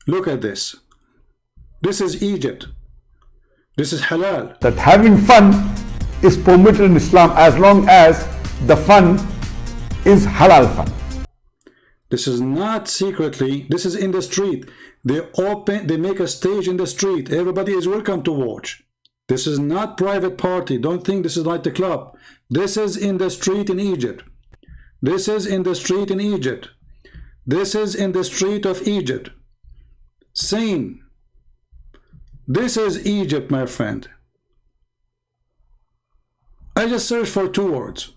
Look at this. This is Egypt. This is halal. That having fun is permitted in Islam as long as the fun is halal fun. This is not secretly. This is in the street. They make a stage in the street. Everybody is welcome to watch. This is not private party. Don't think this is like the club. This is in the street in Egypt. This is in the street in Egypt. This is in the street of Egypt. Same. This is Egypt, my friend. I just searched for 2 words.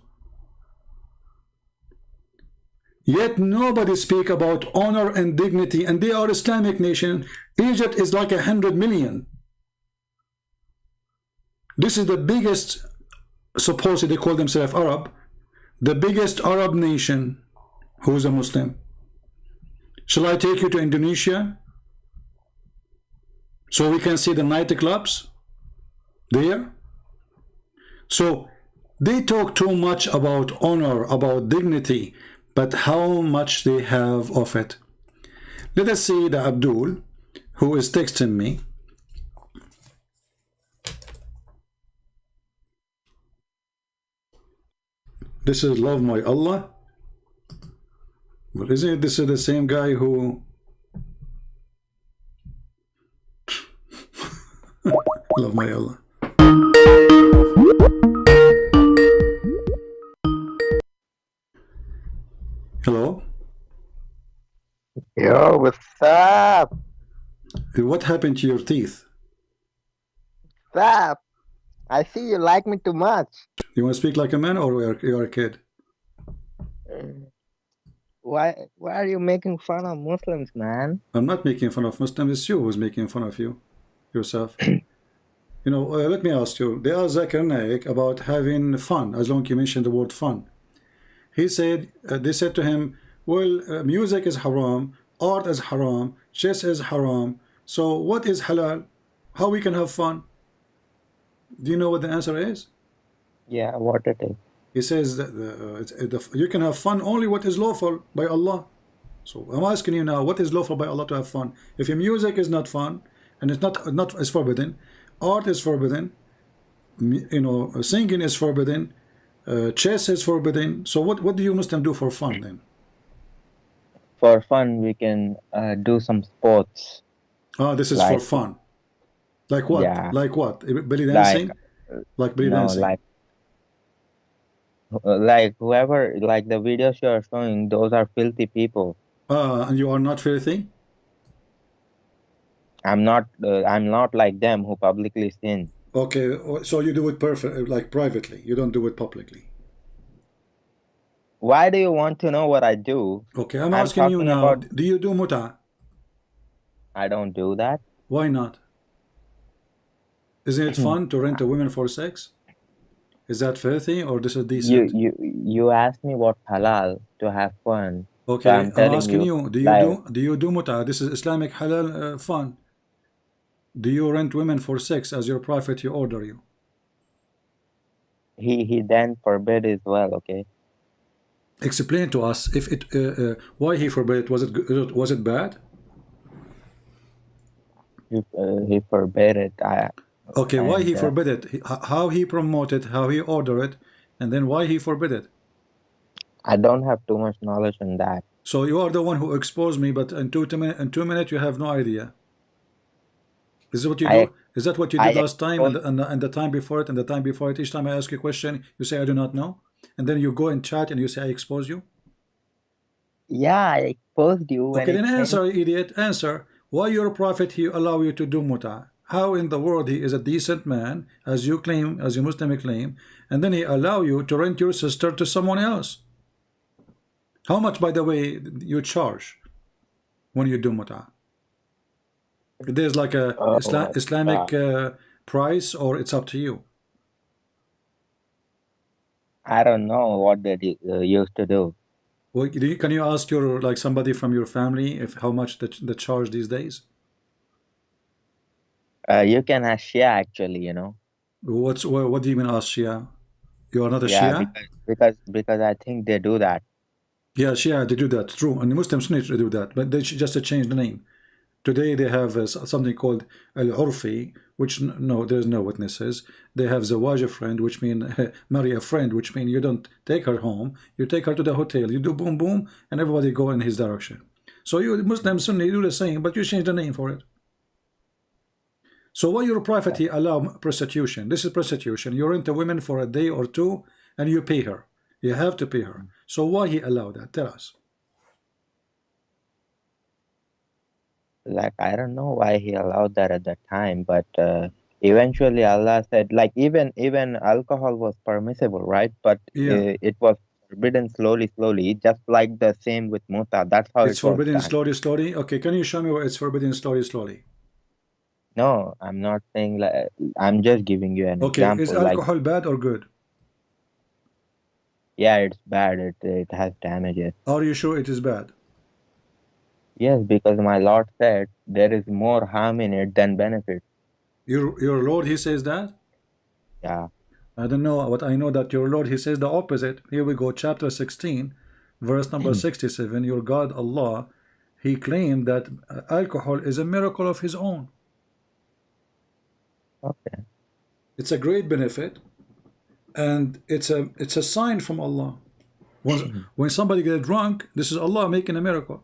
Yet nobody speak about honor and dignity, and they are Islamic nation. Egypt is like 100 million. This is the biggest, supposedly they call themselves Arab, the biggest Arab nation who is a Muslim. Shall I take you to Indonesia so we can see the nightclubs there? So they talk too much about honor, about dignity, but how much they have of it. Let us see the Abdool, who is texting me. This is love my Allah. Well, isn't it this is the same guy who love my Allah? Hello? Yo, what's up? What happened to your teeth? What's up? I see you like me too much. You want to speak like a man or you're a kid? Why are you making fun of Muslims, man? I'm not making fun of Muslims. It's you who's making fun of you yourself. You know, let me ask you. They asked Zakir Naik about having fun, as long as you mentioned the word fun. He said, they said to him, well, music is haram, art is haram, chess is haram. So what is halal? How we can have fun? Do you know what the answer is? Yeah, what it is. He says that you can have fun only what is lawful by Allah. So I'm asking you now, what is lawful by Allah to have fun? If your music is not fun and it's not is forbidden, art is forbidden, you know, singing is forbidden, chess is forbidden. So what do you Muslim do for fun then? For fun, we can do some sports. Oh, this is like, for fun. Like what? Yeah. Like what? Belly dancing? Like belly dancing? Like whoever, like the videos you are showing, those are filthy people. And you are not filthy? I'm not like them who publicly sin. Okay, so you do it like privately. You don't do it publicly. Why do you want to know what I do? Okay, I'm asking you now, do you do muta? I don't do that. Why not? Isn't it fun to rent a woman for sex? Is that filthy or this is decent? You asked me what halal to have fun. Okay, so I'm asking you, do you do muta? This is Islamic halal fun. Do you rent women for sex as your prophet you order you? He then forbid as well. Okay. Explain to us if it why he forbid it. Was it bad? He forbid it. Okay, why he forbid it? How he promoted, how he ordered it, and then why he forbid it? I don't have too much knowledge on that. So you are the one who exposed me, but in 2 minutes you have no idea. Is that what you do? Is that what you did last time and the time before it and the time before it? Each time I ask you a question, you say I do not know, and then you go and chat and you say I expose you. Yeah, I exposed you. Okay, then answer, idiot. Answer. Why your prophet he allow you to do muta? How in the world he is a decent man, as you claim, as you Muslim claim, and then he allow you to rent your sister to someone else? How much, by the way, you charge when you do muta? There's like a Islamic price, or it's up to you? I don't know what they used to do. Well, can you ask your somebody from your family if how much the charge these days? You can ask Shia actually, you know. What do you mean ask Shia? You are not a Shia? Because I think they do that. Yeah, Shia, they do that, true. And the Muslims need to do that, but they should just change the name Today they have something called al-urfi, which no, there's no witnesses. They have zawaj a friend, which mean marry a friend, which mean you don't take her home, you take her to the hotel, you do boom boom, and everybody go in his direction. So you Muslim Sunni do the same, but you change the name for it. So why your prophet he allow prostitution? This is prostitution. You rent a woman for a day or two, and you pay her. You have to pay her. So why he allowed that? Tell us. Like, I don't know why he allowed that at that time, but eventually Allah said, like, even alcohol was permissible, right? But Yeah. it was forbidden slowly, just like the same with muta. That's how It's it was forbidden done. slowly. Okay, can you show me where it's forbidden slowly? No, I'm not saying, like, I'm just giving you an Okay, is example. Like, alcohol bad or good? yeah, it's bad. It has damages. Are you sure it is bad? Yes, because my Lord said there is more harm in it than benefit. Your Lord, he says that? Yeah. I don't know, but I know that your Lord, he says the opposite. Here we go, chapter 16, verse number 67. Your God, Allah, he claimed that alcohol is a miracle of his own. Okay. It's a great benefit, and it's a sign from Allah. When somebody gets drunk, this is Allah making a miracle.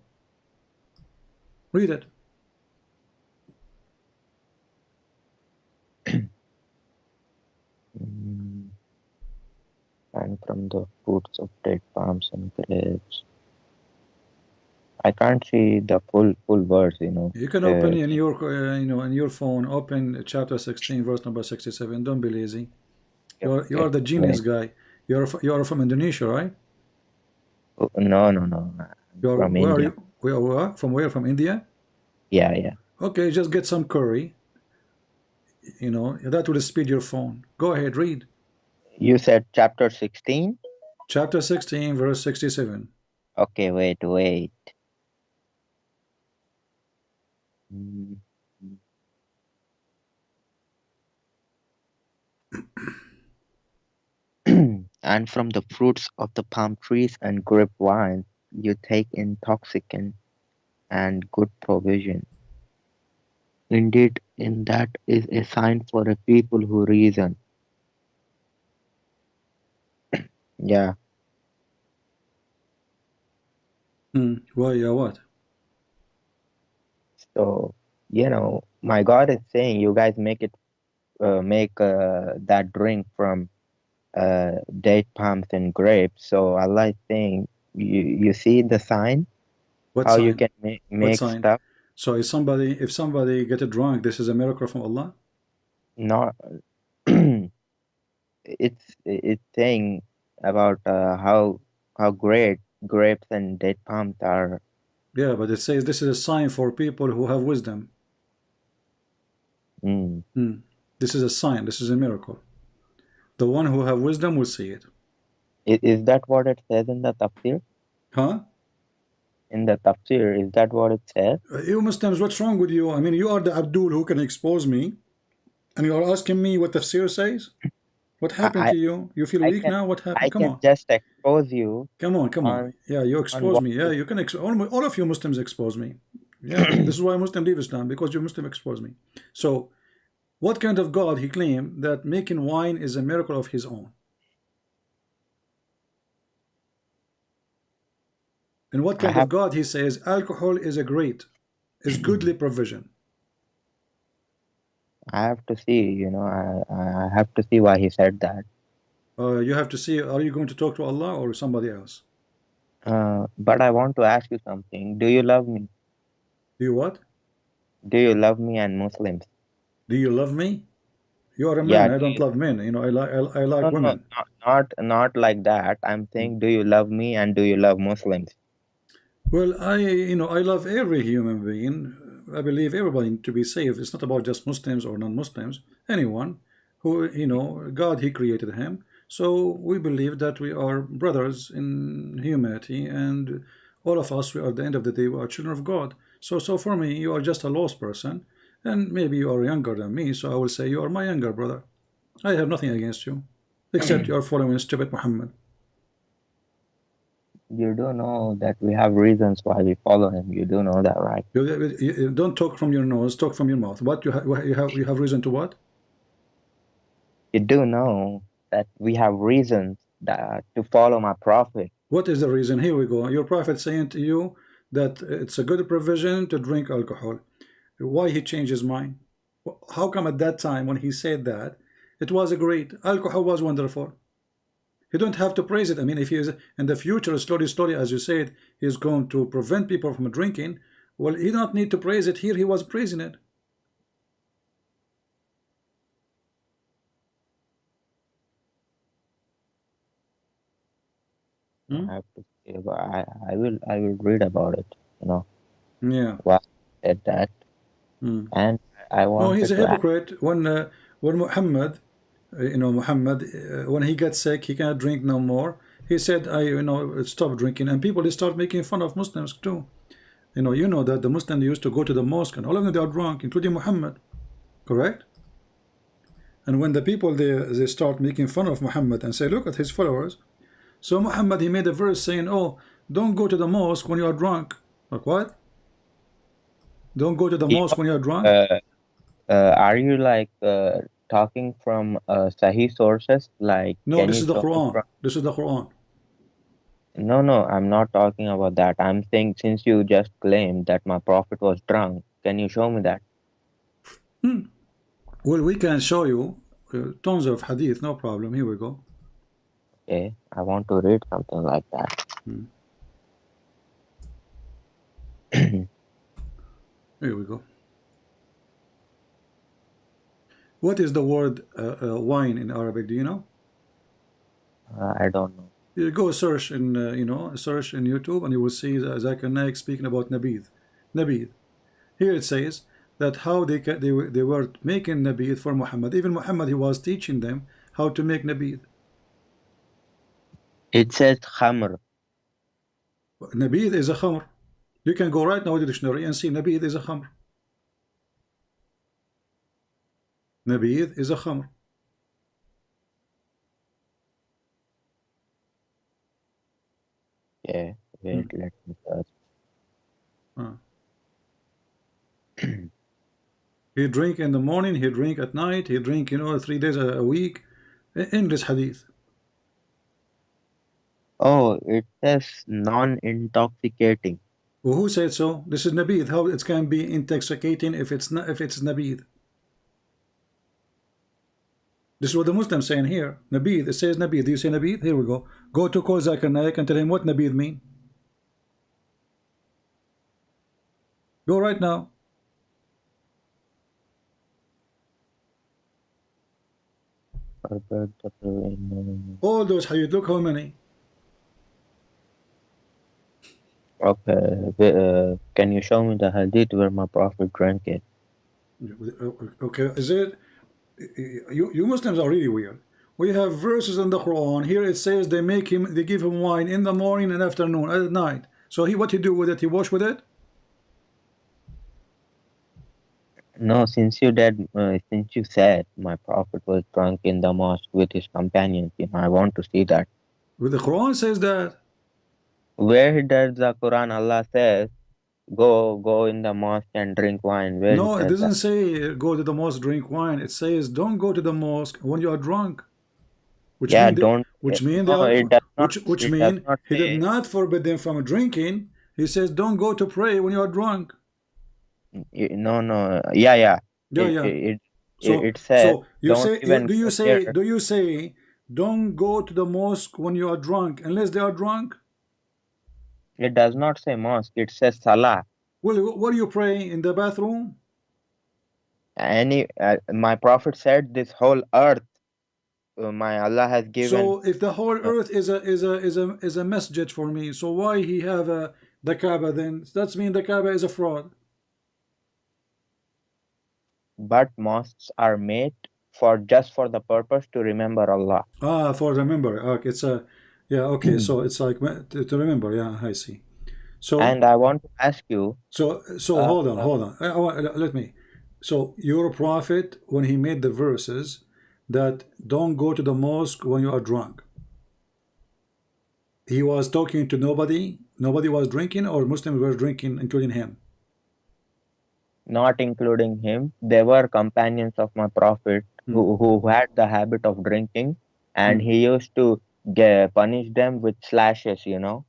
Read it. And from the fruits of date palms and grapes. I can't see the full verse, you know. You can open in your in your phone. Open chapter 16, verse number 67. Don't be lazy. You are the genius guy. You are from Indonesia, right? No. I'm You're from where are India. you? From where? From India? Yeah. Okay, just get some curry. You know that will speed your phone. Go ahead, read. You said chapter 16? Chapter 16, verse 67. Okay, wait. Mm. And from the fruits of the palm trees and grape vines you take intoxicant and good provision. Indeed, in that is a sign for a people who reason. Yeah. Why? Yeah, what? So, my God is saying you guys make that drink from date palms and grapes. So Allah is saying, you see the sign, What how you sign? can What make sign? stuff. So if somebody get drunk, this is a miracle from Allah? Not it's saying about how great grapes and date palms are. Yeah, but it says this is a sign for people who have wisdom. Mm. This is a sign. This is a miracle. The one who have wisdom will see it. Is that what it says in the tafsir? Huh? In the tafsir, is that what it says? You Muslims, what's wrong with you? I mean, you are the Abdul who can expose me, and you are asking me what tafsir says? What happened I to you? You feel I weak can now? What I happened? Come can on. just expose you Come on. Yeah, you on expose what me. Yeah, you can all of you Muslims expose me. Yeah, this is why Muslims leave Islam, because you Muslim expose me. So, what kind of God he claimed that making wine is a miracle of his own? And what I kind of have God he says alcohol is is goodly provision? I have to see, I have to see why he said that. You have to see, are you going to talk to Allah or somebody else? But I want to ask you something. Do you love me? Do you what? Do you love me and Muslims? Do you love me? You are a man. Yeah, I do don't you? love men. You know, I No, like no, women. not like that. I'm saying, do you love me and do you love Muslims? Well, I love every human being. I believe everybody to be saved. It's not about just Muslims or non-Muslims. Anyone who, God, he created him. So we believe that we are brothers in humanity, and all of us, we are at the end of the day, we are children of God. So for me, you are just a lost person, and maybe you are younger than me. So I will say you are my younger brother. I have nothing against you, except you are following stupid Muhammad. You do know that we have reasons why we follow him. You do know that, right? You don't talk from your nose, talk from your mouth. What you have reason to what? You do know that we have reasons that to follow my prophet. What is the reason? Here we go. Your prophet saying to you that it's a good provision to drink alcohol. Why he changed his mind? How come at that time when he said that it was great, alcohol was wonderful? You don't have to praise it. I mean, if he is in the future, slowly, as you said, he's going to prevent people from drinking. Well, he don't need to praise it. Here he was praising it. Hmm? I have to say, but I will read about it. You know, Yeah. why I said that, Hmm. and I No, he's wanted a to ask. hypocrite. When Muhammad, Muhammad, when he got sick, he cannot drink no more. He said, stop drinking, and people they start making fun of Muslims too. You know that the Muslims used to go to the mosque, and all of them they are drunk, including Muhammad, correct? And when the people they start making fun of Muhammad and say, look at his followers. So Muhammad he made a verse saying, oh, don't go to the mosque when you are drunk. Like what? Don't go to the mosque when you are drunk? Uh, are you like talking from Sahih sources? Like, No, can this you is the show me Quran. from? This is the Quran. No, no, I'm not talking about that. I'm saying since you just claimed that my prophet was drunk, can you show me that? Well, we can show you tons of hadith, no problem. Here we go. Okay, I want to read something like that. Here we go. What is the word wine in Arabic? Do you know? I don't know. You go search in search in YouTube, and you will see Zakir Naik speaking about Nabidh. Nabidh. Here it says that how they were making Nabidh for Muhammad. Even Muhammad he was teaching them how to make Nabidh. It says khamr. Nabidh is a khamr. You can go right now to the dictionary and see Nabidh is a khamr. Nabidh is a khamr. Yeah, wait, let me search. He drink in the morning, he drink at night, he drink 3 days a week. In this hadith. Oh, it says non-intoxicating. Well, who said so? This is Nabidh. How it can be intoxicating if it's not, if it's Nabidh? This is what the Muslims saying here. Nabidh. It says Nabidh. Do you say Nabidh? Here we go. Go to call Zakir Naik and tell him what Nabidh mean. Go right now. All those hadith. Look how many. Okay, can you show me the hadith where my prophet drank it? Okay, is it? You Muslims are really weird. We have verses in the Quran. Here it says they give him wine in the morning and afternoon, at night. So what he do with it? He wash with it? No, since you said my prophet was drunk in the mosque with his companions, I want to see that. Well, the Quran says that. Where does the Quran Allah says go in the mosque and drink wine? Where he No, it says that? doesn't say go to the mosque, drink wine. It says don't go to the mosque when you are drunk. Which Yeah, mean don't. they No, are it does not. which It does mean not he did say. not forbid them from drinking. He says don't go to pray when you are drunk. No, no. Yeah. Yeah, yeah. It says You don't say even do you go say there. do you say don't go to the mosque when you are drunk unless they are drunk? It does not say mosque. It says salah. Well, what do you pray in the bathroom? My prophet said this whole earth, my Allah has given. So if the whole earth is a masjid for me, so why he have the Kaaba then? That's mean the Kaaba is a fraud. But mosques are made for just for the purpose to remember Allah. For remember, okay, it's a yeah, okay, so it's like to remember, yeah, I see. So And I want to ask you, uh, hold on, uh, let me. So your prophet, when he made the verses that don't go to the mosque when you are drunk, he was talking to nobody. Nobody was drinking, or Muslims were drinking, including him. Not including him. They were companions of my Prophet who had the habit of drinking, and he used to punish them with slashes, you know.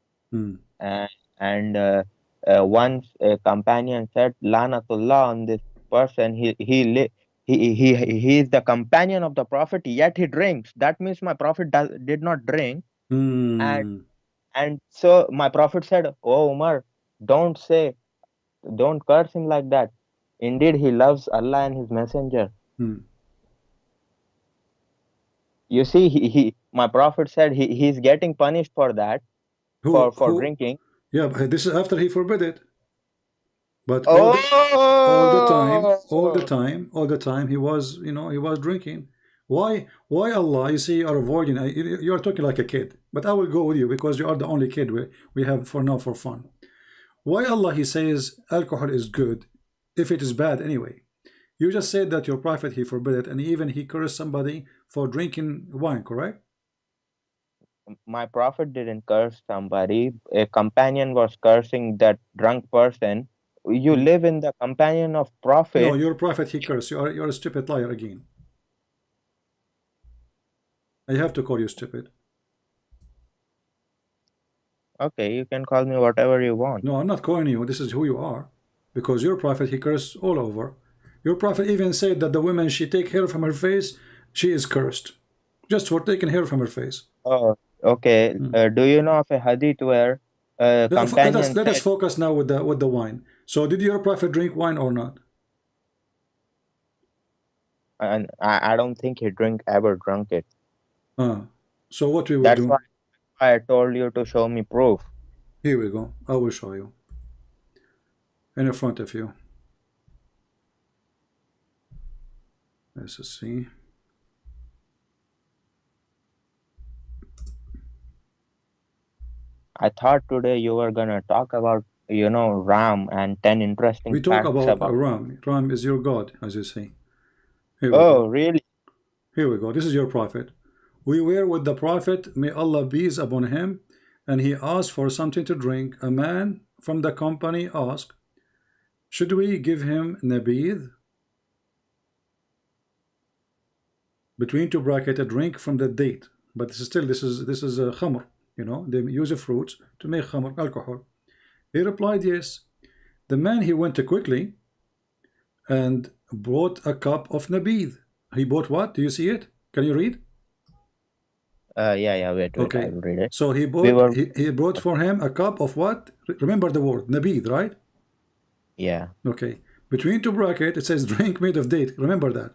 And once a companion said, "Lanatullah on this person. He is the companion of the Prophet, yet he drinks. That means my Prophet did not drink." And so my Prophet said, "Oh Umar, don't curse him like that. Indeed, he loves Allah and His Messenger." You see, my Prophet said he's getting punished for that, for drinking. Yeah, but this is after he forbid it. But all the time, he was, he was drinking. Why Allah? You see, you are avoiding. You are talking like a kid. But I will go with you because you are the only kid we have for now for fun. Why Allah? He says alcohol is good, if it is bad anyway. You just said that your Prophet, he forbid it, and even he cursed somebody for drinking wine, correct? My Prophet didn't curse somebody. A companion was cursing that drunk person. You live in the companion of Prophet. No, your Prophet, he cursed. You're a stupid liar again. I have to call you stupid. Okay, you can call me whatever you want. No, I'm not calling you. This is who you are. Because your Prophet, he cursed all over. Your Prophet even said that the woman, she take hair from her face, she is cursed. Just for taking hair from her face. Oh, okay. Do you know of a hadith where companion let us focus now with the wine. So did your Prophet drink wine or not? And I don't think he ever drunk it. So what we will That's do? why I told you to show me proof. Here we go. I will show you. In front of you. Let's see. I thought today you were gonna talk about, Ram and 10 interesting facts about. We talk about Ram. Ram is your God, as you say. Really? Here we go. This is your Prophet. We were with the Prophet, may Allah be upon him, and he asked for something to drink. A man from the company asked, should we give him Nabidh? Between two brackets, a drink from the date. But this is a khamr. They use the fruits to make khamr, alcohol. He replied, yes. The man, he went quickly and brought a cup of Nabidh. He bought what? Do you see it? Can you read? Yeah, wait, okay. I will read it. So he bought, he brought for him a cup of what? Remember the word, Nabidh, right? Yeah. Okay. Between two brackets, it says drink made of date. Remember that.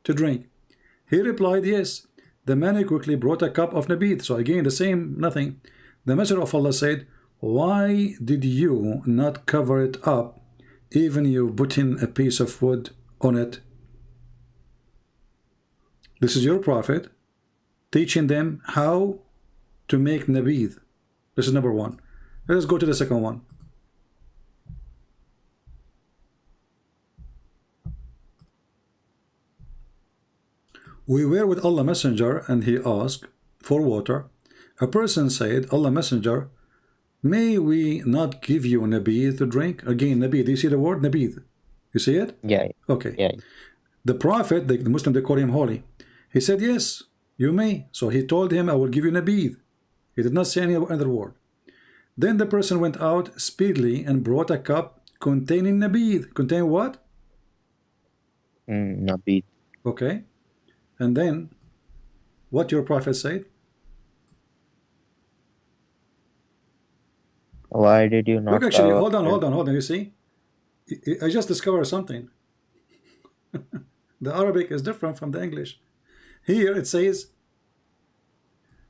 To drink. He replied, yes. The man quickly brought a cup of Nabidh. So again, the same, nothing. The Messenger of Allah said, why did you not cover it up, even you put in a piece of wood on it? This is your Prophet teaching them how to make Nabidh. This is number one. Let us go to the second one. We were with Allah Messenger, and he asked for water. A person said, Allah Messenger, may we not give you Nabidh to drink? Again, Nabidh. Do you see the word Nabidh? You see it? Yeah. Okay. Yeah. The Prophet, the Muslim, they call him holy. He said, yes, you may. So he told him, I will give you Nabidh. He did not say any other word. Then the person went out speedily and brought a cup containing Nabidh. Containing what? Nabidh. Okay. And then, what your Prophet said? Why did you not? Look, actually, hold on. You see, I just discovered something. The Arabic is different from the English. Here it says,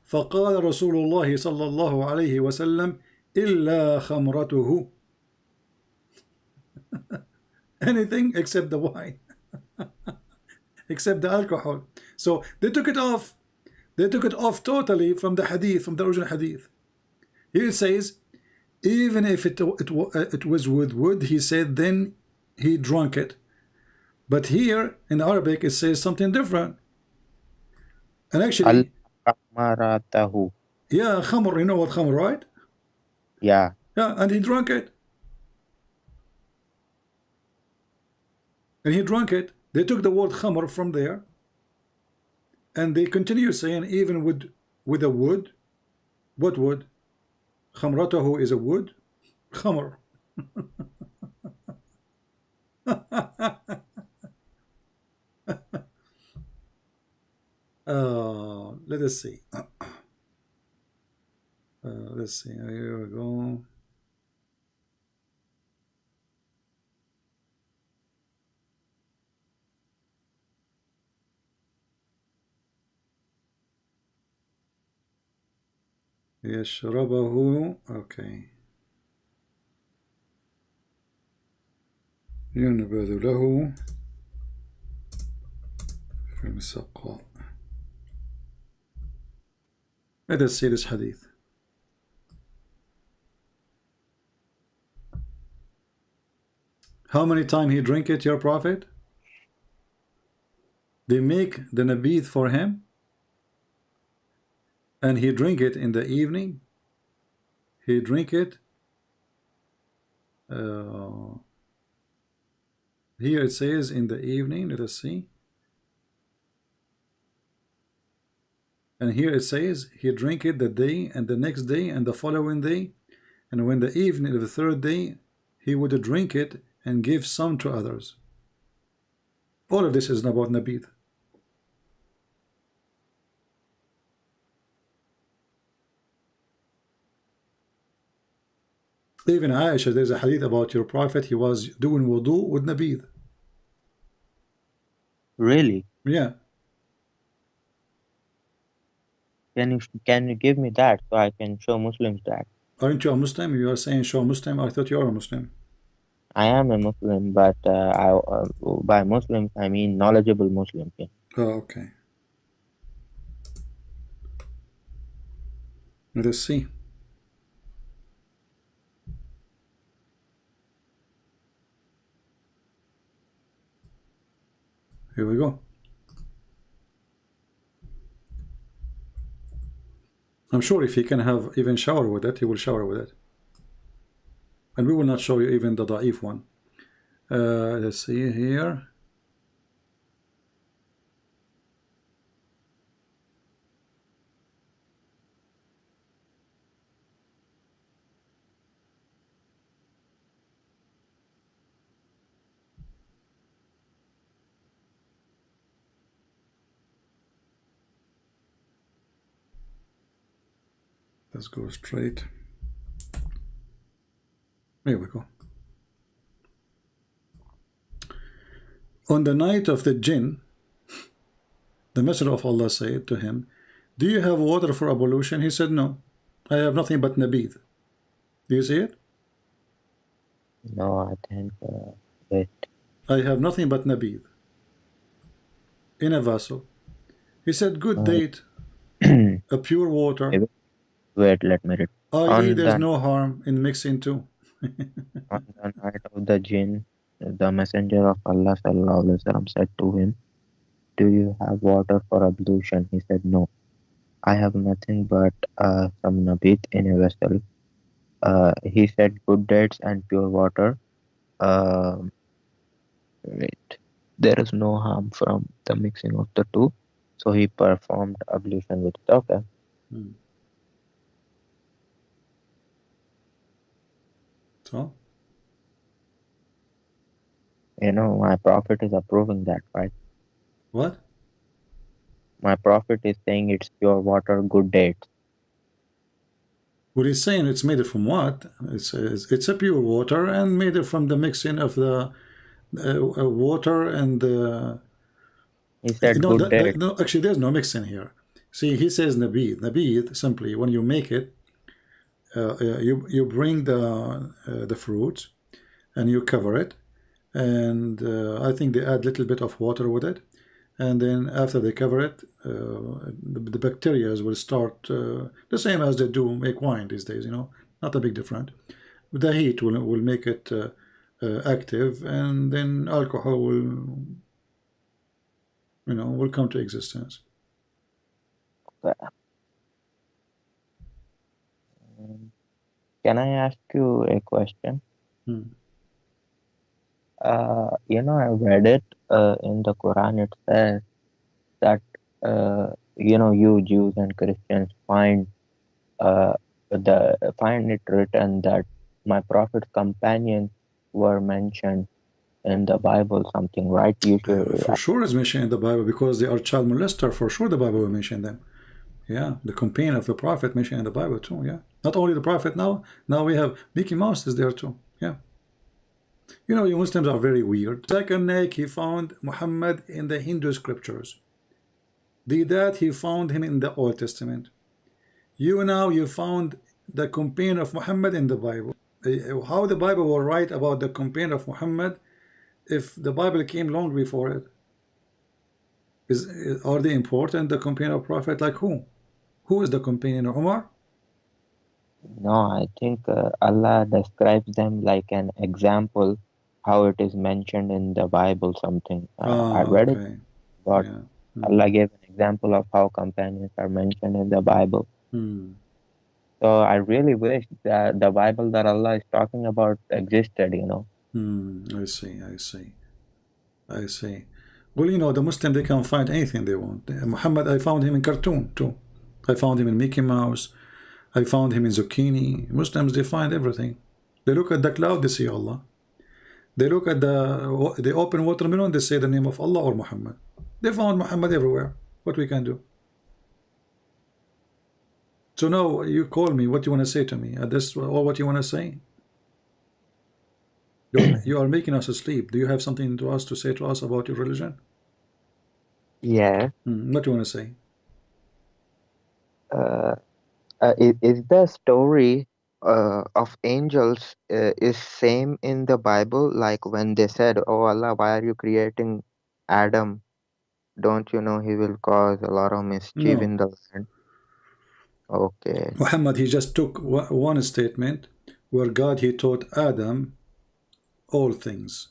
فقال رسول الله صلى الله عليه وسلم إلا خمرته. Anything except the wine. Except the alcohol. So they took it off. They took it off totally from the hadith, from the original hadith. Here it says, even if it was with wood, he said, then he drank it. But here in Arabic, it says something different. And actually, Yeah, khamr, you know what khamr, right? Yeah. Yeah, and he drank it. And he drank it. They took the word khamr from there, and they continue saying even with a wood. What wood? Khamratahu is a wood. Khamr. Let us see. Let's see. Here we go. يشربه. Okay. ينبذ له في السقاء. Let us see this hadith. How many times he drink it, your prophet? They make the Nabidh for him, and he drink it in the evening. He drink it. Here it says in the evening. Let us see. And here it says he drink it the day and the next day and the following day, and when the evening of the third day he would drink it and give some to others. All of this is about Nabidh. Even Aisha, there's a hadith about your prophet, he was doing wudu with Nabidh. Really? Yeah. Can you give me that so I can show Muslims that? Aren't you a Muslim? You are saying show Muslim. I thought you are a Muslim. I am a Muslim, but by Muslims I mean knowledgeable Muslims. Yeah. Oh, okay. Let us see. Here we go. I'm sure if he can have even shower with it, he will shower with it. And we will not show you even the da'if one. Let's see here. Let's go straight. Here we go. On the night of the jinn, the Messenger of Allah said to him, do you have water for ablution? He said, no, I have nothing but Nabidh. Do you see it? No, I think wait. I have nothing but Nabidh in a vessel. He said, good date, a pure water. Wait, let me read. I.e. there's no harm in mixing too. On the night of the jinn, the Messenger of Allah sallallahu alaihi wasallam said to him, do you have water for ablution? He said, no, I have nothing but some nabith in a vessel. He said, good dates and pure water. Wait, there is no harm from the mixing of the two. So he performed ablution with it. Okay. So? You know, my prophet is approving that, right? What? My prophet is saying it's pure water, good dates. What he's saying, it's made from what? It's a pure water and made from the mixing of the water and He said no, good dates. no, actually there's no mixing here. See, he says Nabidh. Nabidh, simply when you make it, you bring the fruits and you cover it, and I think they add a little bit of water with it, and then after they cover it, the bacteria will start the same as they do make wine these days, you know, not a big difference. The heat will make it active, and then alcohol will come to existence. Okay. Can I ask you a question? Hmm. I read it in the Quran. It says that you Jews and Christians uh, find it written that my prophet's companions were mentioned in the Bible, something, right? You should. For sure it's mentioned in the Bible because they are child molester. For sure the Bible will mention them. Yeah, the companion of the prophet mentioned in the Bible too. Yeah, not only the prophet now. Now we have Mickey Mouse is there too. Yeah. You know, you Muslims are very weird. Second Nick, he found Muhammad in the Hindu scriptures. The that he found him in the Old Testament. You now you found the companion of Muhammad in the Bible. How the Bible will write about the companion of Muhammad if the Bible came long before it? Are they important? The companion of Prophet, like who? Who is the companion of Umar? No, I think Allah describes them like an example, how it is mentioned in the Bible, something. I read it, Okay. but Yeah. Allah gave an example of how companions are mentioned in the Bible. Hmm. So I really wish that the Bible that Allah is talking about existed. I see. I see. I see. Well, you know, the Muslim, they can find anything they want. Muhammad, I found him in cartoon too. I found him in Mickey Mouse. I found him in zucchini. Muslims, they find everything. They look at the cloud, they see Allah. They look at the open watermelon, they say the name of Allah or Muhammad. They found Muhammad everywhere. What we can do? So now you call me. What you want to say to me? This all what you want to say? You are making us asleep. Do you have something to us to say to us about your religion? Yeah. What do you want to say? Uh, is the story of angels is same in the Bible? Like when they said, "Oh Allah, why are you creating Adam? Don't you know he will cause a lot of mischief No. in the land?" Okay. Muhammad, he just took one statement where God, he taught Adam all things.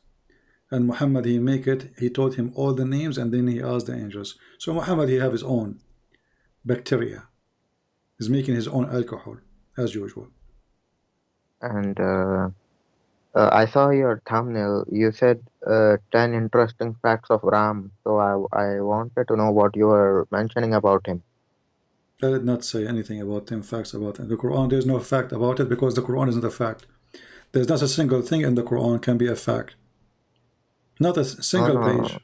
And Muhammad, he taught him all the names, and then he asked the angels. So Muhammad, he have his own bacteria. He's making his own alcohol, as usual. And I saw your thumbnail. You said 10 interesting facts of Ram. So I wanted to know what you were mentioning about him. I did not say anything about 10 facts about it. The Quran, there's no fact about it because the Quran isn't a fact. There's not a single thing in the Quran can be a fact. Not a No, single no. page.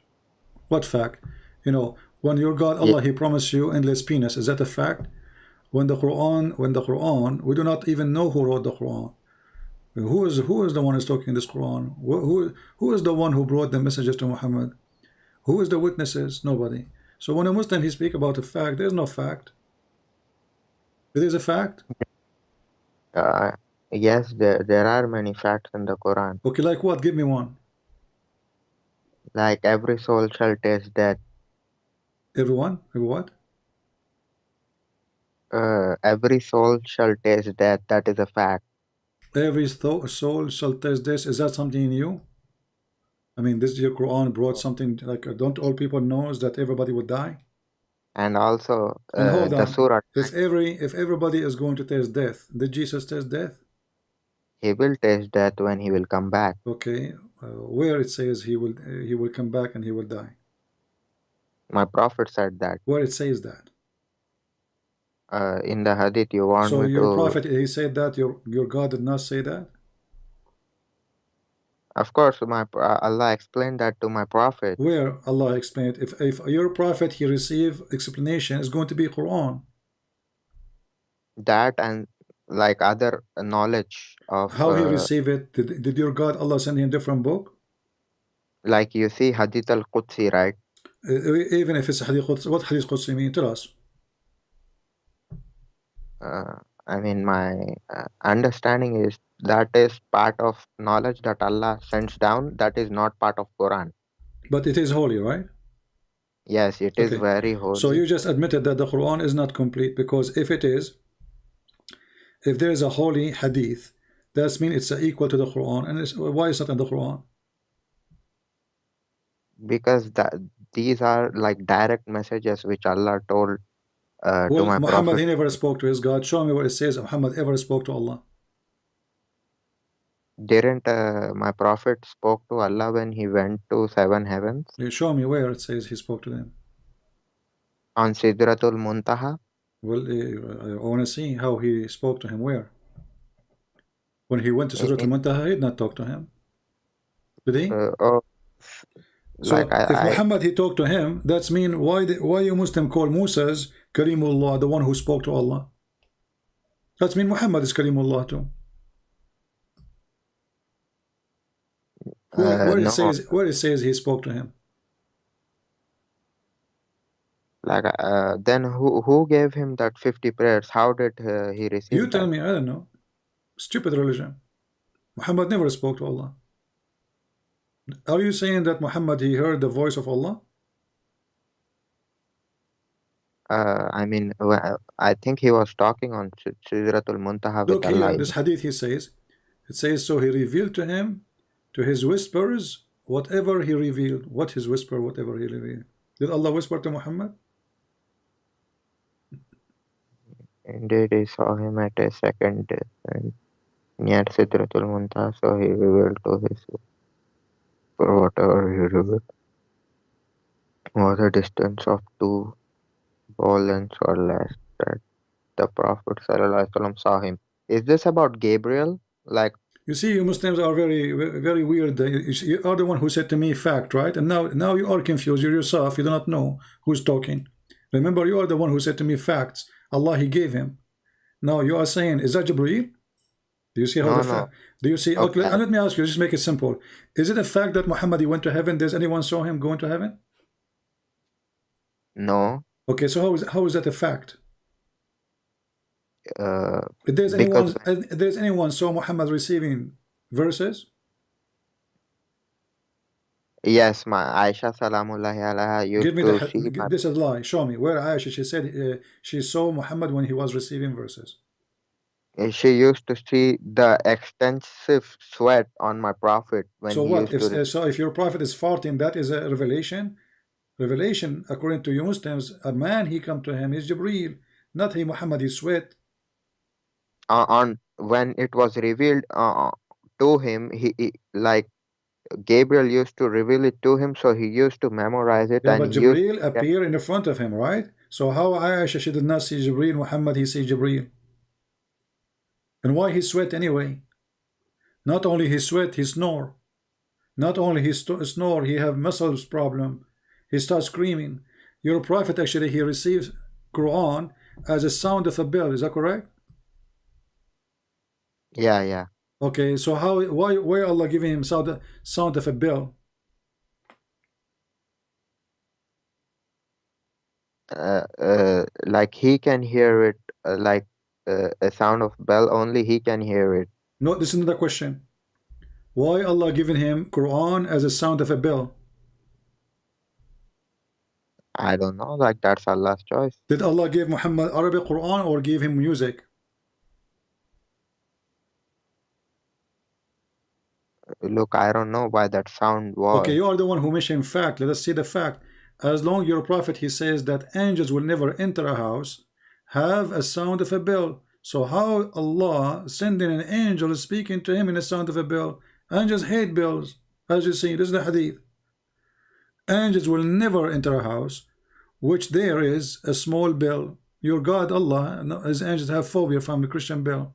What fact? You know, when your God Ye- Allah, he promised you endless penis, is that a fact? When the Quran, we do not even know who wrote the Quran. Who is the one who's talking in this Quran? Who is the one who brought the messages to Muhammad? Who is the witnesses? Nobody. So when a Muslim he speak about a fact, there's no fact. It is a fact. Uh, yes, there are many facts in the Quran. Okay, like what? Give me one. Like every soul shall taste death. Everyone? Every what? Every soul shall taste death. That is a fact. Every soul shall taste this. Is that something new? I mean, this your Quran brought something like don't all people knows that everybody would die? And also, And hold the on. surah, If everybody is going to taste death, did Jesus taste death? he will taste death when he will come back. Okay, where it says he will come back and he will die. My prophet said that. Where it says that. In the Hadith, you want So me your to? prophet he said that your God did not say that. Of course, Allah explained that to my prophet. Where Allah explained if your prophet he receive explanation is going to be Quran. That and like other knowledge of, How he receive it? Did your God Allah send him different book? like you see Hadith al-Qudsi, right? Even if it's Hadith Quds, what Hadith Qudsi mean? Tell us. I mean, my understanding is that is part of knowledge that Allah sends down. That is not part of Quran. But it is holy, right? Yes, it is Okay. very So holy. you just admitted that the Quran is not complete because if it is, if there is a holy Hadith, that means it's equal to the Quran. And why is that in the Quran? Because these are like direct messages which Allah told. to Well, my Muhammad, prophet. he never spoke to his God. Show me where it says Muhammad ever spoke to Allah. Didn't my prophet spoke to Allah when he went to seven heavens You show me where it says he spoke to them. on Sidratul Muntaha? Well, I want to see how he spoke to him. Where? When he went to In, Surah Al-Muntaha, he did not talk to him. Did he? oh, like So if Muhammad he talked to him, that's mean why you Muslim call Musa's Karimullah, the one who spoke to Allah? That's mean Muhammad is Karimullah too. Where no, it says he spoke to him. like then who gave him that 50 prayers? How did he receive You tell that? me, I don't know. Stupid religion. Muhammad never spoke to Allah. Are you saying that Muhammad he heard the voice of Allah? I mean, I think he was talking on Sidratul Muntaha with Look here, Allah. this hadith he says, it says, so he revealed to him, to his whispers, whatever he revealed. What his whisper, whatever he revealed. Did Allah whisper to Muhammad? Indeed, he saw him at a second and near Sidratul Muntaha, so he revealed to his for whatever he revealed was a distance of 2 ball lengths or less that the Prophet ﷺ saw him. Is this about Gabriel? Like, You see, you Muslims are very weird. You are the one who said to me fact, right? And now you are confused. You yourself, you do not know who's talking. Remember, you are the one who said to me facts. Allah, he gave him. Now you are saying, is that Jibreel? Do you see how no. do you see? Okay. And let me ask you, just make it simple. Is it a fact that Muhammad he went to heaven? Does anyone saw him going to heaven? No. Okay, so how is that a fact? If Because there's anyone saw Muhammad receiving verses? yes, my Aisha Salamullahi alaiha used Give me to see this is a lie. Show me where Aisha she said she saw Muhammad when he was receiving verses. she used to see the extensive sweat on my prophet when So he what used to. so if your prophet is farting, that is a revelation? Revelation, according to you Muslims, a man he come to him is Jibreel, not he Muhammad he sweat. On when it was revealed to him, he like Gabriel used to reveal it to him, so he used to memorize it, Yeah, and but he used Jibreel appear in the front of him, right? So how Aisha she did not see Jibreel, Muhammad he see Jibreel? And why he sweat anyway? Not only he sweat, he snore. Not only he snore, he have muscles problem. He starts screaming. Your prophet actually he receives Quran as a sound of a bell. Is that correct? yeah. Okay, so why Allah giving him sound of a bell? Like he can hear it, like a sound of bell. Only he can hear it. No, this is another question. Why Allah giving him Quran as a sound of a bell? I don't know. Like that's Allah's choice. Did Allah give Muhammad Arabic Quran or give him music? Look, I don't know why that sound was. Okay, you are the one who mentioned fact. Let us see the fact. As long your prophet he says that angels will never enter a house, have a sound of a bell. So how Allah sending an angel speaking to him in the sound of a bell? Angels hate bells, as you see. This is the hadith. Angels will never enter a house which there is a small bell. Your God Allah, his angels have phobia from the Christian bell.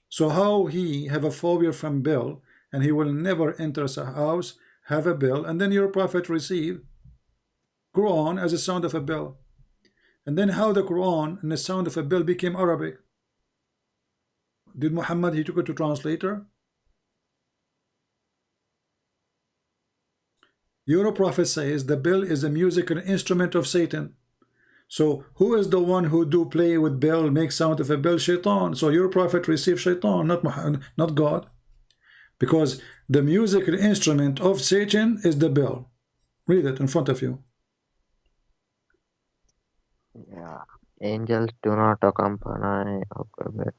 So how he have a phobia from bell and he will never enter a house, have a bell, and then your prophet receive Quran as a sound of a bell. And then how the Quran and the sound of a bell became Arabic? Did Muhammad he took it to translator? Your prophet says the bell is a musical instrument of Satan. So who is the one who do play with bell, make sound of a bell? Shaitan. So your prophet received Shaitan, not Muhammad, not God. Because the musical instrument of Satan is the bell. Read it in front of you. Yeah, angels do not accompany. Okay,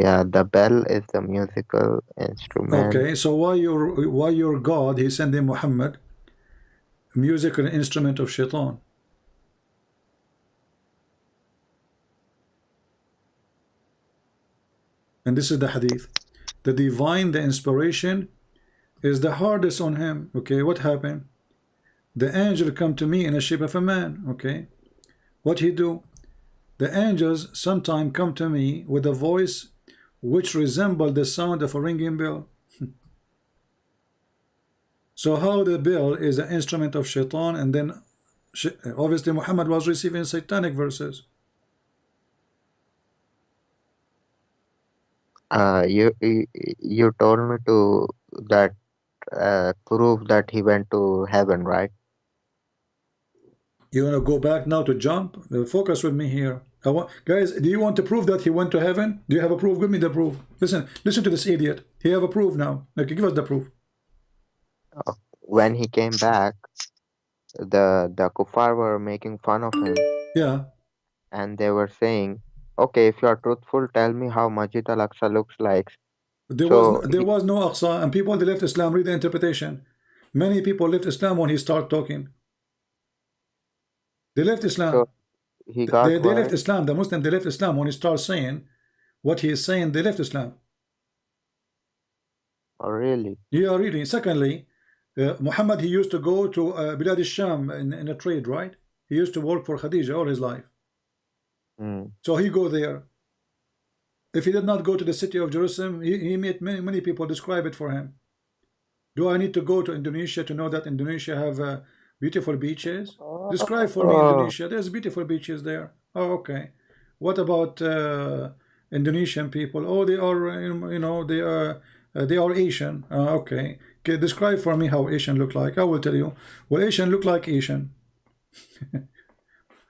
yeah, the bell is the musical instrument. Okay, so why your God he sending Muhammad musical instrument of Shaitan? and this is the hadith. The divine, the inspiration is the hardest on him. Okay, what happened? The angel come to me in a shape of a man. Okay, what he do? The angels sometimes come to me with a voice which resemble the sound of a ringing bell. So how the bell is an instrument of shaitan, and then obviously Muhammad was receiving satanic verses. You told me to that prove that he went to heaven, right? You want to go back now to jump? Focus with me here. Guys, do you want to prove that he went to heaven? Do you have a proof? Give me the proof. Listen to this idiot. He have a proof now. Okay, give us the proof. When he came back, the kuffar were making fun of him, Yeah. and they were saying, "Okay, if you are truthful, tell me how Masjid Al-Aqsa looks like." So There was no Aqsa, and people they left Islam. Read the interpretation. Many people left Islam when he started talking. They left Islam. so he got They left quiet. Islam. The Muslim they left Islam when he started saying what he is saying. They left Islam. Oh, really? Yeah, really. Secondly, Muhammad he used to go to Bilad al-Sham in a trade, right? He used to work for Khadija all his life. Mm. So he go there. If he did not go to the city of Jerusalem, he met many people describe it for him. Do I need to go to Indonesia to know that Indonesia have beautiful beaches? Describe for me Oh, Indonesia. There's beautiful beaches there. Oh, okay. What about Indonesian people? Oh, they are, they are Asian. Okay. Okay. Describe for me how Asian look like. I will tell you. Well, Asian look like Asian.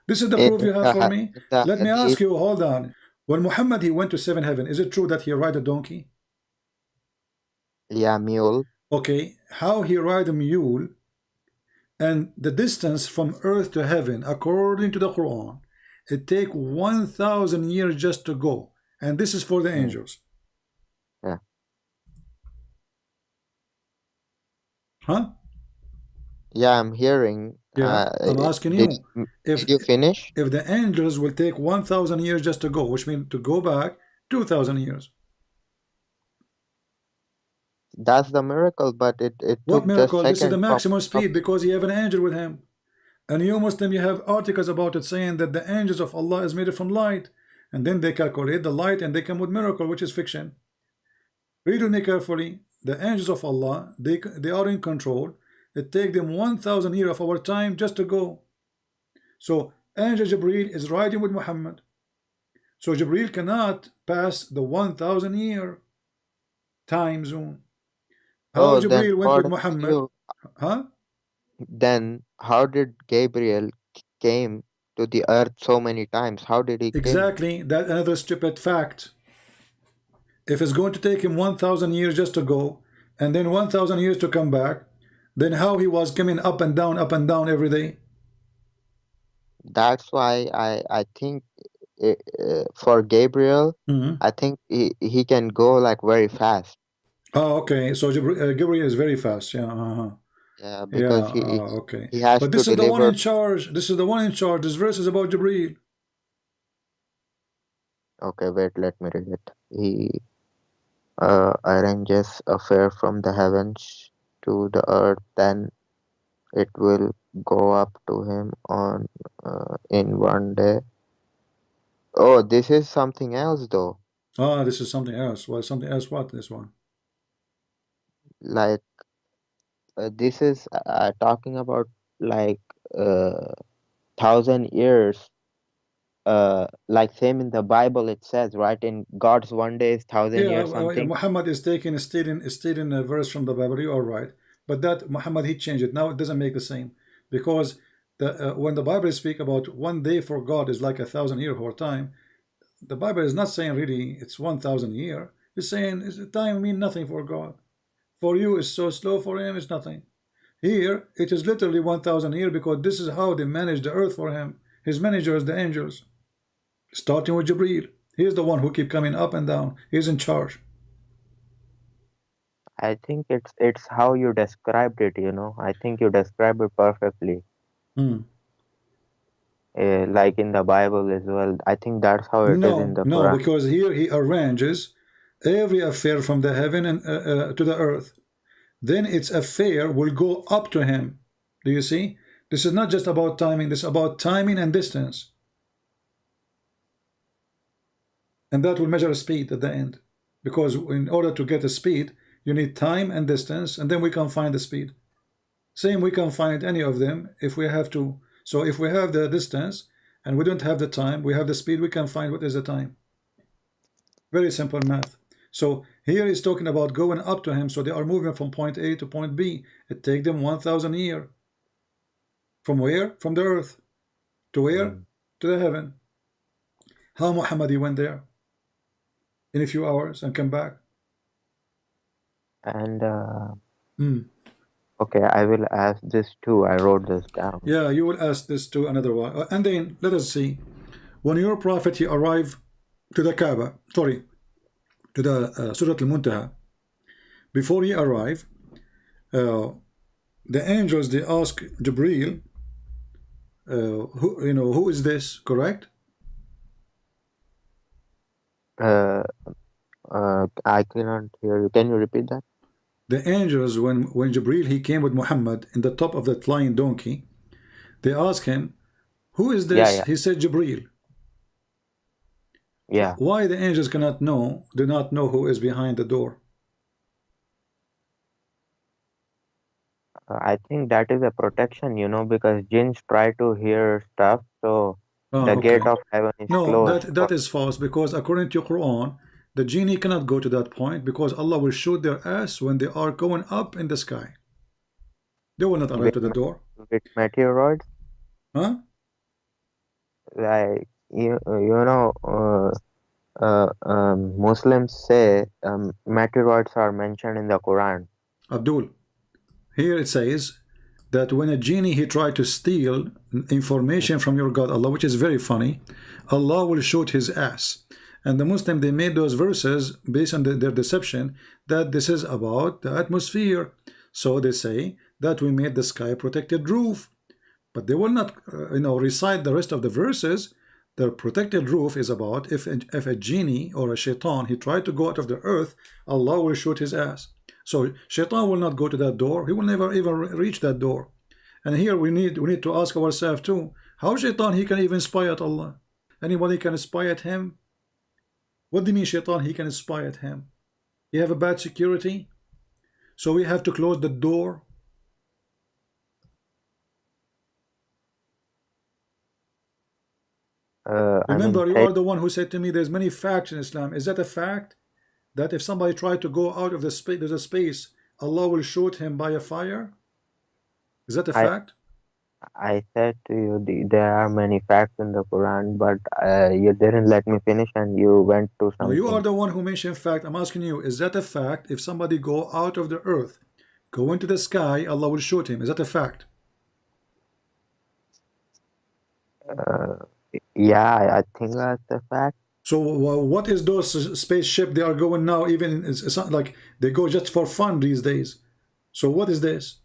This is the in proof you have for the me. in the Let me ask Hadith, you. Hold on. When Muhammad he went to seven heaven, is it true that he ride a donkey? yeah, mule. Okay. How he ride a mule? And the distance from earth to heaven, according to the Quran, it take 1,000 years just to go. And this is for the Mm. angels. Yeah, Huh? yeah, I'm hearing. Yeah. I'm asking Did you, if did you finish? if the angels will take 1,000 years just to go, which means to go back 2,000 years. That's the miracle, but it What took just miracle? This is the seconds maximum of speed because you have an angel with him. And you Muslim, you have articles about it saying that the angels of Allah is made from light. And then they calculate the light and they come with miracle, which is fiction. Read with me carefully. The angels of Allah, they are in control. It takes them 1,000 years of our time just to go. So Angel Jibreel is riding with Muhammad. So Jibreel cannot pass the 1,000 year time zone. How Oh, then Jibreel went with according to Muhammad? you, Huh? then how did Gabriel came to the earth so many times? How did he came? Exactly. That's another stupid fact. If it's going to take him 1,000 years just to go, and then 1,000 years to come back, then how he was coming up and down every day? That's why I think for Gabriel, Mhm. I think he can go like very fast. Oh, okay. So Gabriel is very fast. Yeah. Yeah, Yeah. because Okay. he has But to this is the one deliver. in charge. This is the one in charge. This verse is about Jibreel. Okay, wait, let me read it. He arranges a fare from the heavens to the earth, then it will go up to him on in one day. Oh, this is something else though. This is something else. Well, something else. What this one? Like this is talking about like 1,000 years. Like same in the Bible it says, right? In God's one day is 1,000 years something. Muhammad is taking a stating a verse from the Bible. You are right, but that Muhammad he changed it. Now it doesn't make the same because when the Bible speak about one day for God is like 1,000 year for time, the Bible is not saying really it's 1,000 year. It's saying time mean nothing for God. For you it's so slow. For him it's nothing. Here it is literally 1,000 year because this is how they manage the earth for him. His managers, the angels, starting with Jibreel. He is the one who keep coming up and down. He's in charge. I think it's how you described it, you know. I think you described it perfectly. Hmm. Like in the Bible as well. I think that's how it is in No, the no, Quran. because here he arranges every affair from the heaven and to the earth, then its affair will go up to him. Do you see? This is not just about timing, this is about timing and distance. And that will measure speed at the end. Because in order to get a speed, you need time and distance, and then we can find the speed. Same, we can find any of them if we have to. So if we have the distance and we don't have the time, we have the speed, we can find what is the time. Very simple math. So here he's talking about going up to him. So they are moving from point A to point B. It takes them 1,000 years. From where? From the earth. To where? To the heaven. How Muhammad he went there? In a few hours and come back. And okay, I will ask this too. I wrote this down. Yeah, you will ask this to another one. And then let us see. When your prophet he arrived to the Kaaba, sorry, to the Surah Al-Muntaha, before he arrived, the angels they ask Jibreel, who is this? Correct? I cannot hear you. Can you repeat that? The angels, when Jibreel he came with Muhammad in the top of that flying donkey, they ask him, who is this? Yeah. He said Jibreel. Yeah. Why the angels do not know who is behind the door? I think that is a protection, because jinns try to hear stuff, so the Okay. gate of heaven is No, closed. that is false, because according to Quran, the genie cannot go to that point because Allah will shoot their ass when they are going up in the sky. They will not arrive to the door. With meteoroids, Huh? like Muslims say meteoroids are mentioned in the Quran. Abdul, here it says that when a genie he tried to steal information from your God Allah, which is very funny, Allah will shoot his ass. And the Muslim they made those verses based on their deception that this is about the atmosphere. So they say that we made the sky protected roof, but they will not recite the rest of the verses. The protected roof is about if a genie or a shaitan he tried to go out of the earth, Allah will shoot his ass. So shaitan will not go to that door. He will never even reach that door. And here we need to ask ourselves too, how shaitan he can even spy at Allah? Anybody can spy at him? What do you mean shaitan he can spy at him? You have a bad security, so we have to close the door. Remember, you are the one who said to me there's many facts in Islam. Is that a fact? That if somebody tried to go out of the space, there's a space, Allah will shoot him by a fire? Is that a fact? I said to you there are many facts in the Quran, but you didn't let me finish and you went to something. No, you are the one who mentioned fact. I'm asking you, is that a fact? If somebody go out of the earth, go into the sky, Allah will shoot him. Is that a fact? Yeah, I think that's a fact. So what is those spaceship they are going now? Even it's not like they go just for fun these days. So what is this?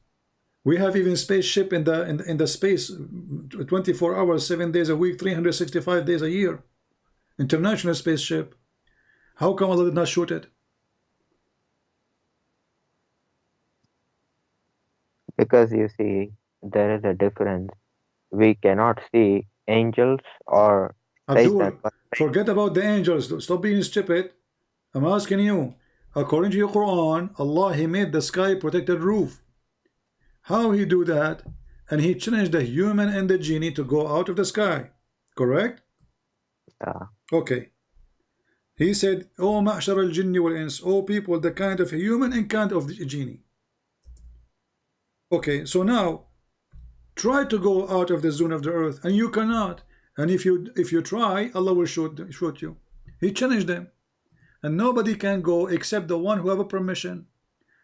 We have even spaceship in the space 24 hours, 7 days a week, 365 days a year. International spaceship. How come Allah did not shoot it? Because you see, there is a difference. We cannot see angels or Abdul, forget about the angels. Stop being stupid. I'm asking you, according to your Quran, Allah he made the sky protected roof. How he do that? And he changed the human and the genie to go out of the sky. Correct? Yeah. Okay. He said, "O ma'shar al-jinni wal-ins, O people, the kind of human and kind of the genie." Okay, so now try to go out of the zone of the earth, and you cannot. And if you try, Allah will shoot you. He changed them, and nobody can go except the one who have a permission.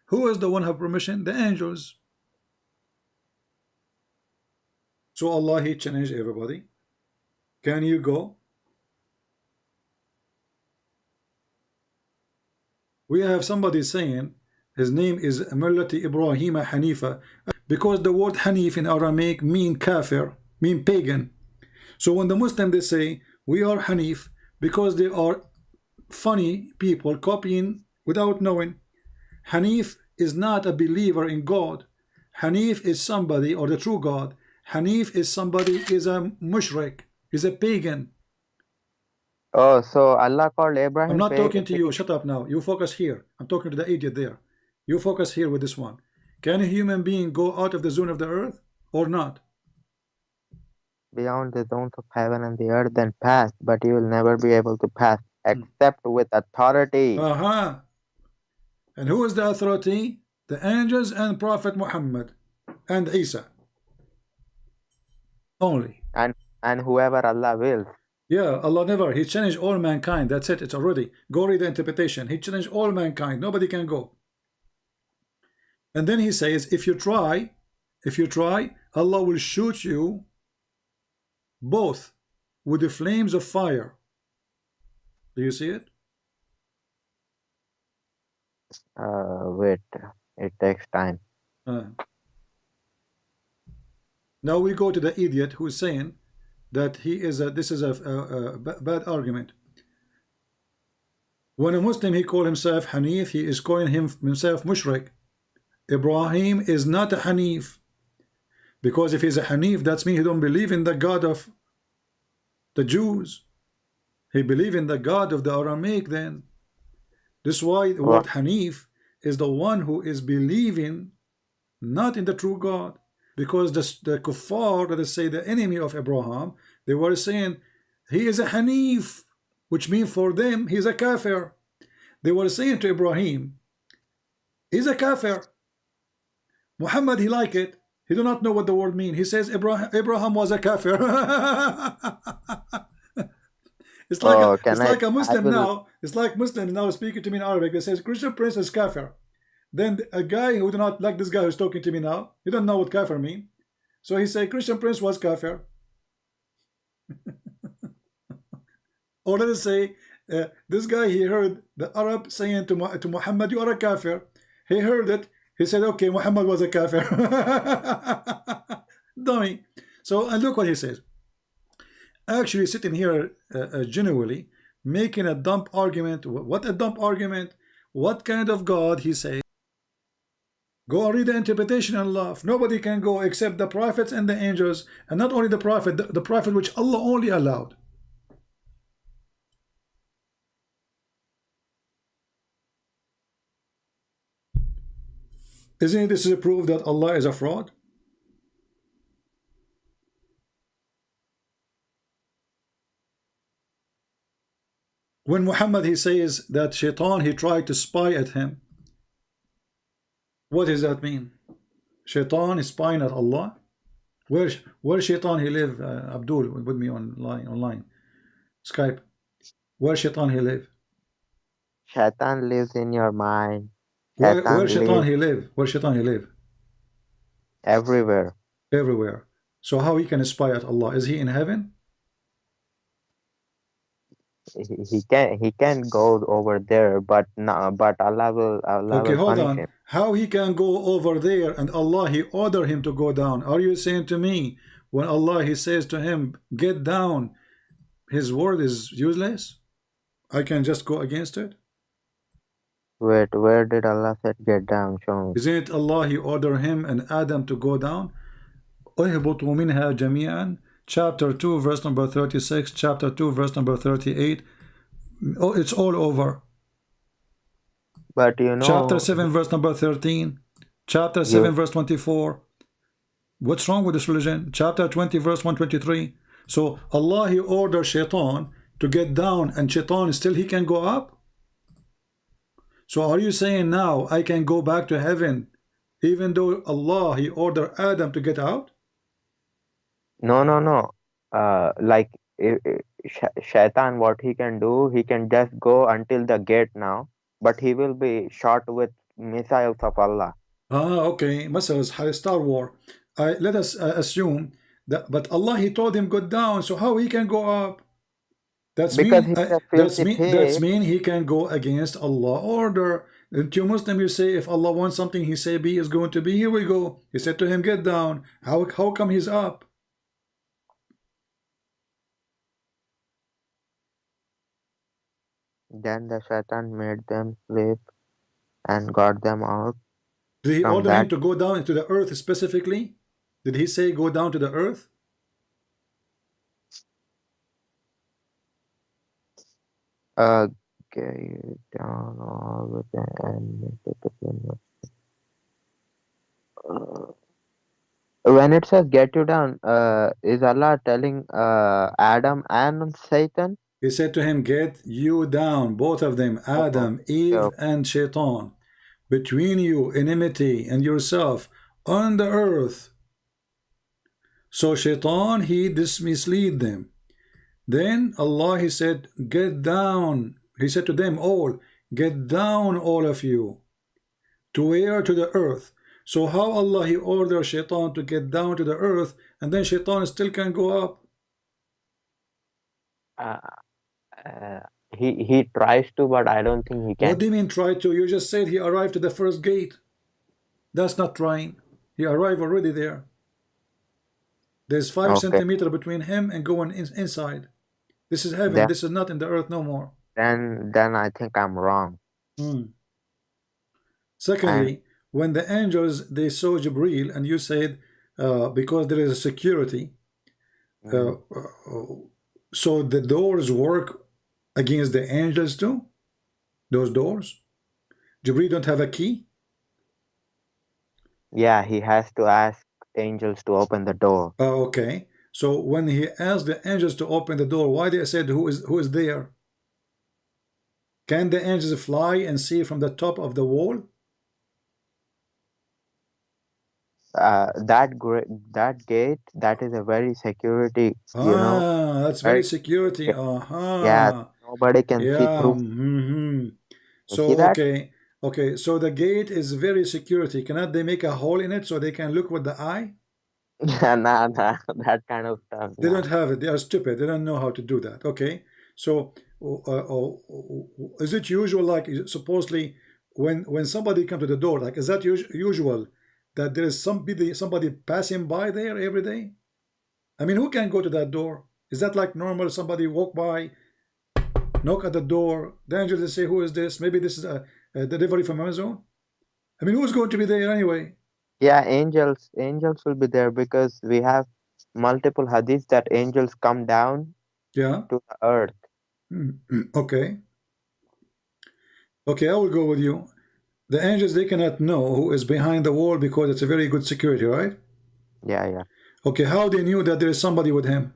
Who is the one who have permission? The angels. So Allah he challenged everybody. Can you go? We have somebody saying his name is Millati Ibrahim Hanifa, because the word Hanif in Aramaic mean kafir, mean pagan. So when the Muslim they say we are Hanif, because they are funny people copying without knowing. Hanif is not a believer in God. Hanif is somebody, or the true God. Hanif is somebody, is a mushrik, is a pagan. Oh, so Allah called I'm Abraham not talking to you. pagan. Shut up now. You focus here. I'm talking to the idiot there. You focus here with this one. Can a human being go out of the zone of the earth or not? Beyond the zones of heaven and the earth and pass, but you will never be able to pass except with authority. Aha. And who is the authority? The angels and Prophet Muhammad and Isa. Only. And whoever Allah wills. Yeah, Allah never. He challenged all mankind. That's it. It's already. Go read the interpretation. He challenged all mankind. Nobody can go. And then he says, if you try, Allah will shoot you both with the flames of fire. Do you see it? Wait, it takes time. Now we go to the idiot who is saying that he is a, this is a bad argument. When a Muslim he call himself Hanif, he is calling himself mushrik. Ibrahim is not a Hanif, because if he's a Hanif, that means he don't believe in the God of the Jews. He believe in the God of the Aramaic. Then this is why the word Hanif is the one who is believing not in the true God, because the kuffar, that is say the enemy of Abraham, they were saying he is a Hanif, which means for them he's a kafir. They were saying to Ibrahim, he's a kafir. Muhammad, he like it. He do not know what the word mean. He says Abraham was a kafir. It's like a Muslim now. It's like Muslims now speaking to me in Arabic. They says Christian Prince is kafir. Then a guy who do not like this guy who's talking to me now, he don't know what kafir mean. So he say Christian Prince was kafir. Or let us say this guy, he heard the Arab saying to Muhammad, you are a kafir. He heard it. He said, okay, Muhammad was a kafir. Dummy. So, and look what he says. Actually sitting here genuinely making a dumb argument. What a dumb argument. What kind of God he says? Go and read the interpretation and laugh. Nobody can go except the prophets and the angels, and not only the prophet, the prophet which Allah only allowed. Isn't this a proof that Allah is a fraud? When Muhammad he says that Shaitan he tried to spy at him, what does that mean? Shaitan is spying at Allah? Where Shaitan he live? Abdul with me online Skype. Where Shaitan he live? Shaitan lives in your mind. Where Shaitan he live? Where Shaitan he live? Everywhere. Everywhere. So how he can spy at Allah? Is he in heaven? He can go over there, but no, but Allah will okay, hold punish on. him. How he can go over there and Allah he order him to go down? Are you saying to me when Allah he says to him get down, his word is useless? I can just go against it? Wait, where did Allah said get down? Show me. Isn't it Allah he order him and Adam to go down? اهبطوا منها جميعا, chapter 2 verse number 36, chapter 2 verse number 38. Oh, it's all over. But you know, chapter 7 verse number 13, chapter 7 verse 24. What's wrong with this religion? Chapter 20 verse 123. So Allah he ordered Shaitan to get down, and Shaitan still he can go up. So are you saying now I can go back to heaven even though Allah he ordered Adam to get out? no. Like Shaitan, what he can do, he can just go until the gate now, but he will be shot with missiles of Allah. Okay, missiles, Star War. Let us assume that, but Allah he told him go down, so how he can go up? That's mean he can go against Allah order. And to Muslim you say if Allah wants something he say be is going to be. Here we go. He said to him get down. How come he's up? Then the Shaitan made them sleep and got them out Did he from order him that. to go down into the earth specifically? Did he say go down to the earth? Okay, down all with them and make it between you. When it says get you down, is Allah telling Adam and Satan? He said to him, get you down, both of them, Oh, Adam, Eve, okay. and Shaitan, between you, enmity, and yourself, on the earth. So Shaitan, he mislead them. Then Allah, he said, get down. He said to them all, get down, all of you. To where? To the earth. So how Allah, he ordered Shaitan to get down to the earth, and then Shaitan still can go up? Uh, uh, he tries to, but I don't think he What can. do you mean try to? You just said he arrived to the first gate. That's not trying. He arrived already there. There's 5 Okay. centimeters between him and going inside. This is heaven. Then This is not in the earth no more. then I think I'm wrong. Hmm. And Secondly, when the angels, they saw Jibril, and you said, because there is a security, uh, mm, so the doors work against the angels too? Those doors? Jibril don't have a key? yeah, he has to ask angels to open the door. Okay. So when he asked the angels to open the door, why they said who is there? Can the angels fly and see from the top of the wall? That gate, that is a very security, Ah, that's very very security. secure. Yeah, Aha. nobody can see Yeah. through. You So see that? okay. So the gate is very security. Cannot they make a hole in it so they can look with the eye? Nah, that kind of stuff. They Nah. don't have it. They are stupid. They don't know how to do that. Okay. So is it usual, like supposedly when somebody come to the door, like is that usual that there is somebody passing by there every day? I mean, who can go to that door? Is that like normal? Somebody walk by, knock at the door, the angel they say, who is this? Maybe this is a delivery from Amazon. I mean, who's going to be there anyway? Yeah, angels will be there because we have multiple hadiths that angels come down Yeah. to the earth. Okay. Okay, I will go with you. The angels, they cannot know who is behind the wall because it's a very good security, right? Yeah, yeah. Okay, how they knew that there is somebody with him?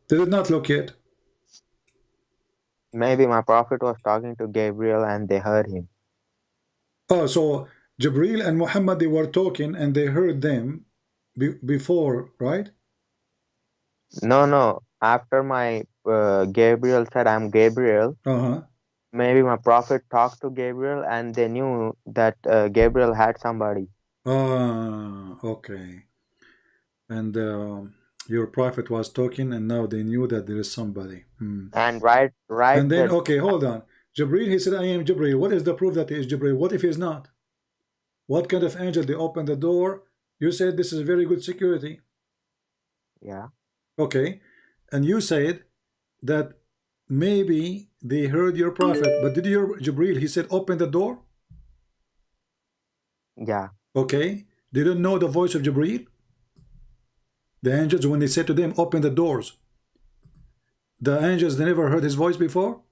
They did not look yet. Maybe my prophet was talking to Gabriel and they heard him. Oh, so Jibril and Muhammad, they were talking and they heard them before, right? No, no. After my Gabriel said, I'm Gabriel, Uh-huh. maybe my prophet talked to Gabriel and they knew that Gabriel had somebody. Ah, okay. And your prophet was talking and now they knew that there is somebody. And right And then, that okay, hold on. Jibril, he said, I am Jibril. What is the proof that he is Jibril? What if he is not? What kind of angel? They open the door. You said this is very good security. yeah, Okay. And you said that maybe they heard your prophet, but did your Jibril, he said, open the door? yeah. Okay. They didn't know the voice of Jibril? The angels, when they said to them, open the doors, the angels, they never heard his voice before?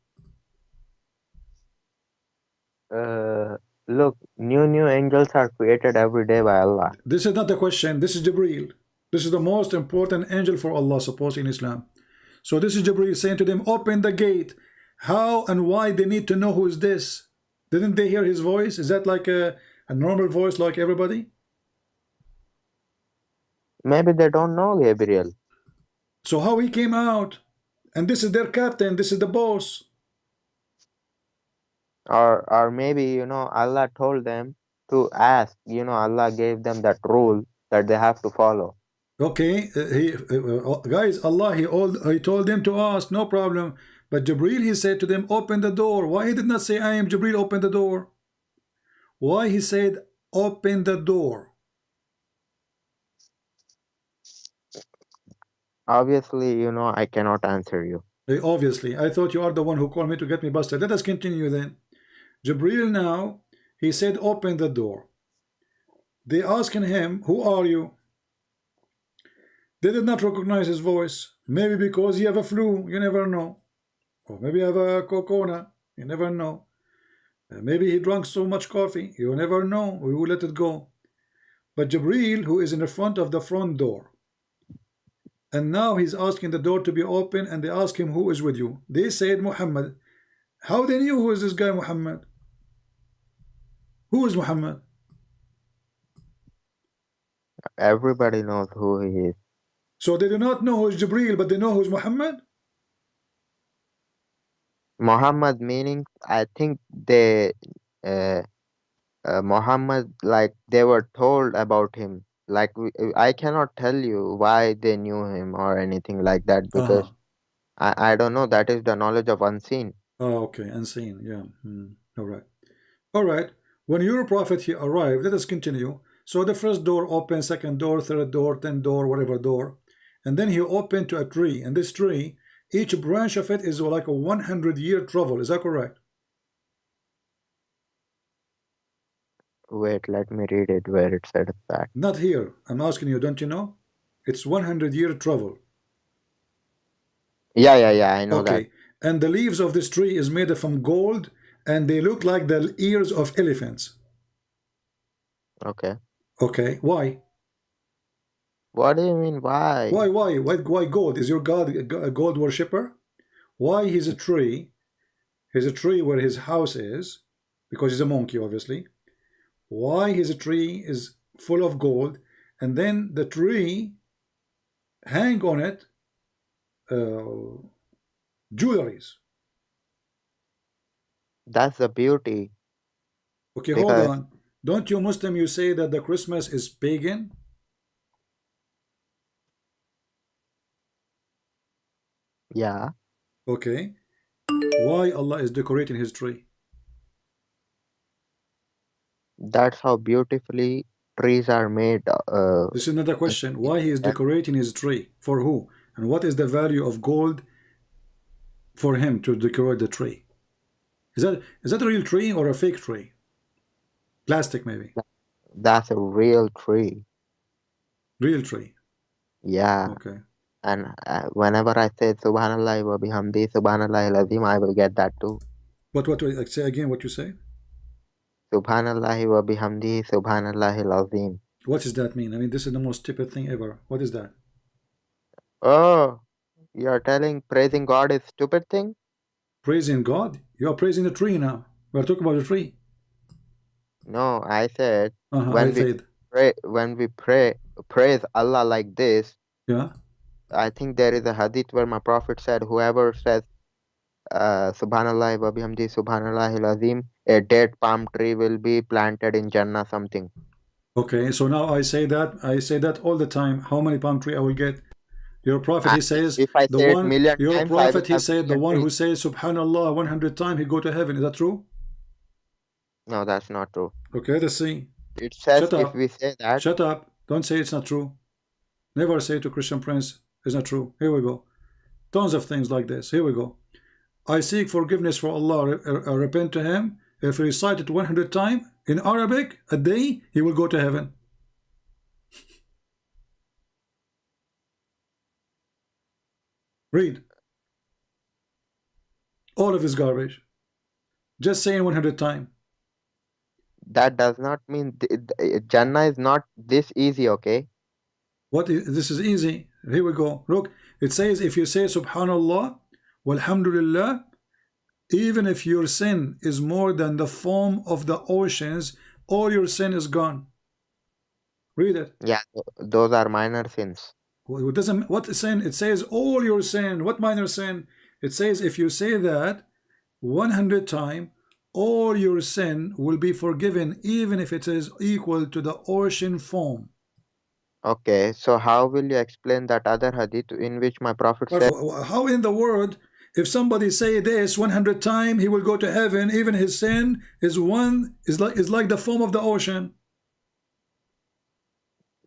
Look, new angels are created every day by Allah. This is not the question. This is Jibril. This is the most important angel for Allah, supposed in Islam. So this is Jibril saying to them, open the gate. How and why they need to know who is this? Didn't they hear his voice? Is that like a normal voice like everybody? Maybe they don't know Gabriel. So how he came out? And this is their captain. This is the boss. Or maybe, Allah told them to ask. Allah gave them that rule that they have to follow. Okay, guys, Allah, he told them to ask, no problem. But Jibril, he said to them, open the door. Why he did not say, I am Jibril, open the door? Why he said, open the door? Obviously, I cannot answer you. Obviously, I thought you are the one who called me to get me busted. Let us continue then. Jibril now, he said, open the door. They asking him, who are you? They did not recognize his voice. Maybe because he have a flu, you never know. Or maybe have a corona, you never know. Maybe he drank so much coffee, you never know. We will let it go. But Jibril, who is in the front of the front door, and now he's asking the door to be open, and they ask him, who is with you? They said, Muhammad. How they knew who is this guy, Muhammad? Who is Muhammad? Everybody knows who he is. So they do not know who is Jibril, but they know who is Muhammad? Muhammad meaning, I think they, Muhammad, like they were told about him. Like I cannot tell you why they knew him or anything like that because I don't know. That is the knowledge of unseen. Oh, okay, unseen, yeah. All right. All right. When your prophet he arrived, let us continue. So the first door opened, second door, third door, 10th door, whatever door. And then he opened to a tree. And this tree, each branch of it is like a 100-year travel. Is that correct? Wait, let me read it where it said that. Not here. I'm asking you, don't you know? It's 100-year travel. Yeah, I know that. Okay. And the leaves of this tree is made from gold, and they look like the ears of elephants. Okay. Okay. Why? What do you mean, why? Why gold? Is your God a gold worshipper? Why he's a tree? He's a tree where his house is, because he's a monkey, obviously. Why his tree is full of gold, and then the tree hang on it jewelries. That's the beauty. Okay, hold on. Don't you Muslim, you say that the Christmas is pagan? Yeah. Okay. Why Allah is decorating his tree? That's how beautifully trees are made. This is another question. Why he is decorating his tree? For who? And what is the value of gold for him to decorate the tree? Is that a real tree or a fake tree? Plastic, maybe. That's a real tree. Real tree. Yeah. Okay. And whenever I say Subhanallah wa bihamdi, Subhanallah al-Azim, I will get that too. What, like, say again what you say? Subhanallah wa bihamdi, Subhanallah al-Azim. What does that mean? I mean, this is the most stupid thing ever. What is that? Oh, you're telling praising God is stupid thing? Praising God? You are praising the tree now. We're talking about the tree. No, I said when we praise Allah like this. Yeah. I think there is a hadith where my prophet said, whoever says Subhanallah wa bihamdi, Subhanallah al-Azim, a dead palm tree will be planted in Jannah something. Okay, so now I say that all the time. How many palm tree I will get? Your prophet, he says, if I say it million your times, prophet, he said, the one who says Subhanallah 100 times, he go to heaven. Is that true? No, that's not true. Okay, let's see. It says Shut up. if we say that. Shut up. Don't say it's not true. Never say to Christian Prince, it's not true. Here we go. Tons of things like this. Here we go. I seek forgiveness for Allah, repent to him. If he recite it 100 times in Arabic a day, he will go to heaven. Read. All of this garbage. Just saying 100 times. That does not mean Jannah is not this easy, okay? This is easy. Here we go. Look, it says if you say Subhanallah, walhamdulillah, even if your sin is more than the foam of the oceans, all your sin is gone. Read it. Yeah, those are minor sins. It doesn't. What sin? It says all your sin. What minor sin? It says if you say that 100 times, all your sin will be forgiven, even if it is equal to the ocean foam. Okay, so how will you explain that other hadith in which my prophet said? How in the world, if somebody say this 100 times, he will go to heaven, even his sin is like the foam of the ocean?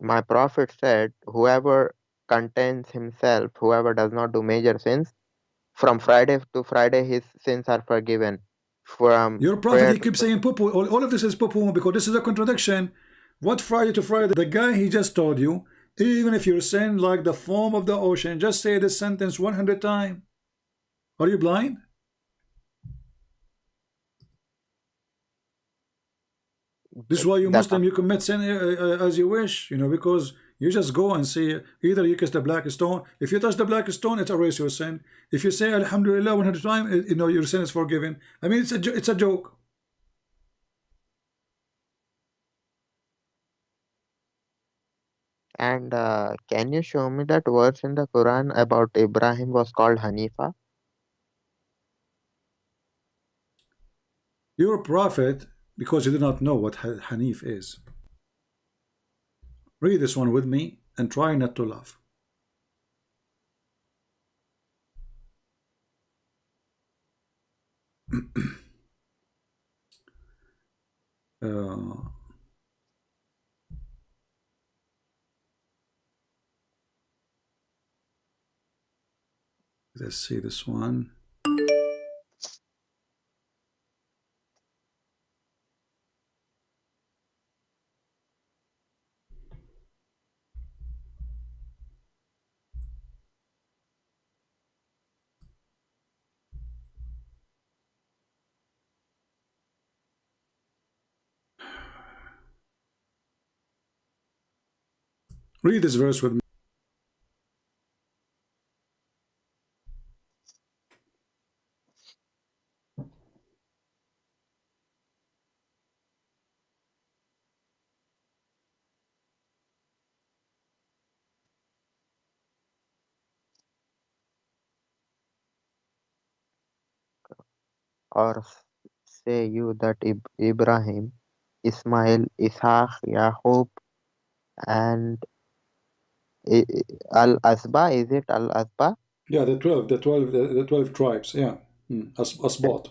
My prophet said, whoever contains himself, whoever does not do major sins, From Friday to Friday, his sins are forgiven. From Your prophet, prayer he to keeps saying poo-poo. All of this is poo-poo because this is a contradiction. What Friday to Friday? The guy he just told you, even if you sin like the foam of the ocean, just say this sentence 100 times. Are you blind? This is why you that Muslim, you commit sin as you wish, you know, because you just go and say, either you kiss the black stone. If you touch the black stone, it erases your sin. If you say Alhamdulillah 100 times, you know, your sin is forgiven. I mean, it's a joke. and can you show me that verse in the Quran about Ibrahim was called Hanifa? You're a prophet because you do not know what Hanif is. Read this one with me and try not to laugh. uh, let's see this one. Read this verse with me. Or say you that Ibrahim, Ismail, Ishaq, Yaqub, and Al-Asba, is it Al-Asba? Yeah, the 12 tribes. Yeah, Asbat.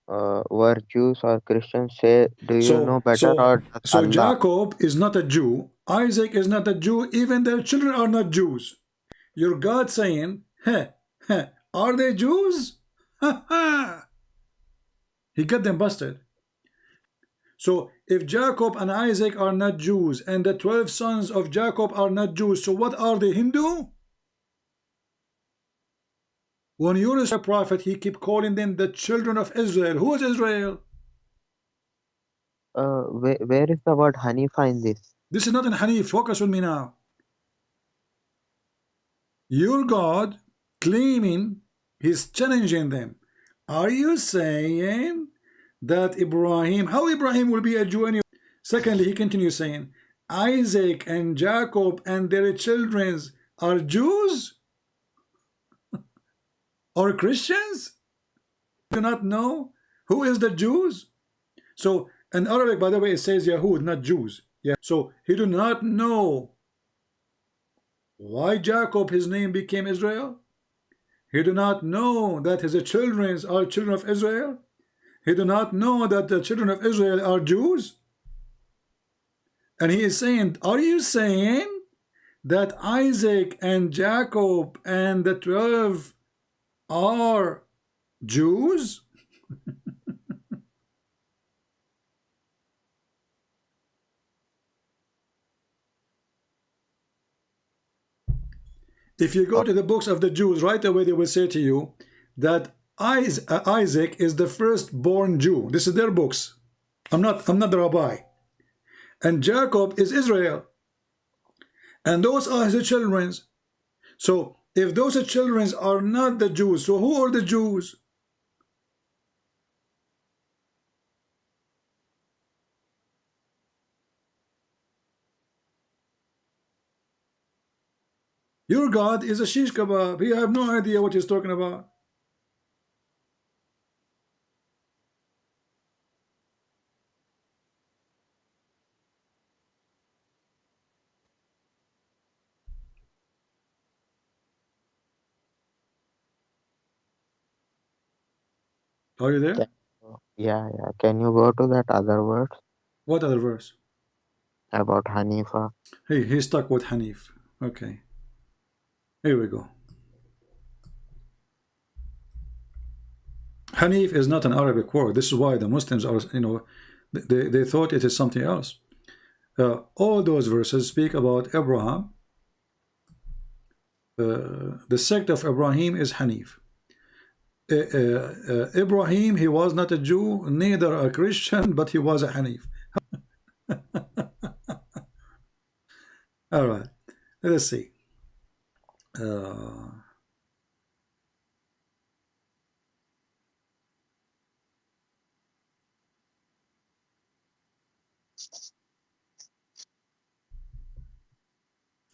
Were Jews or Christians? Say, do you So, know better so, or does so Allah? Jacob is not a Jew. Isaac is not a Jew. Even their children are not Jews. Your God saying, heh, heh, are they Jews? Ha ha! He got them busted. So if Jacob and Isaac are not Jews and the 12 sons of Jacob are not Jews, so what are they, Hindu? When you're a prophet, he keep calling them the children of Israel. Who is Israel? Where is the word Hanifa in this? This is not in Hanif. Focus on me now. Your God claiming he's challenging them. Are you saying that Ibrahim, how Ibrahim will be a Jew anyway? Secondly, he continues saying, Isaac and Jacob and their children are Jews or Christians? Do not know who is the Jews? So in Arabic, by the way, it says Yahud, not Jews. Yeah. So he do not know why Jacob, his name became Israel. He do not know that his children are children of Israel. He do not know that the children of Israel are Jews. And he is saying, are you saying that Isaac and Jacob and the 12 are Jews? If you go to the books of the Jews, right away they will say to you that Isaac is the firstborn Jew. This is their books. I'm not the rabbi. And Jacob is Israel. And those are his children. So if those children are not the Jews, so who are the Jews? Your God is a shish kebab. He have no idea what he's talking about. Are you there? Yeah. Can you go to that other verse What other verse? about Hanifa? Hey, he's stuck with Hanif. Okay. Here we go. Hanif is not an Arabic word. This is why the Muslims are, you know, they thought it is something else. All those verses speak about Abraham. The sect of Ibrahim is Hanif. Ibrahim, he was not a Jew, neither a Christian, but he was a Hanif. All right, let's see.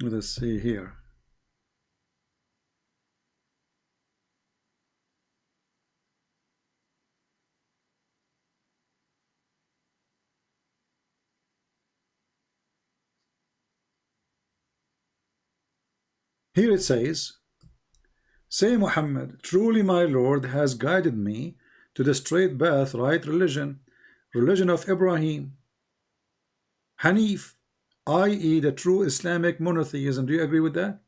Let's see here. Here it says, "Say Muhammad, truly my Lord has guided me to the straight path, right religion, religion of Ibrahim, Hanif, i.e. the true Islamic monotheism." Do you agree with that?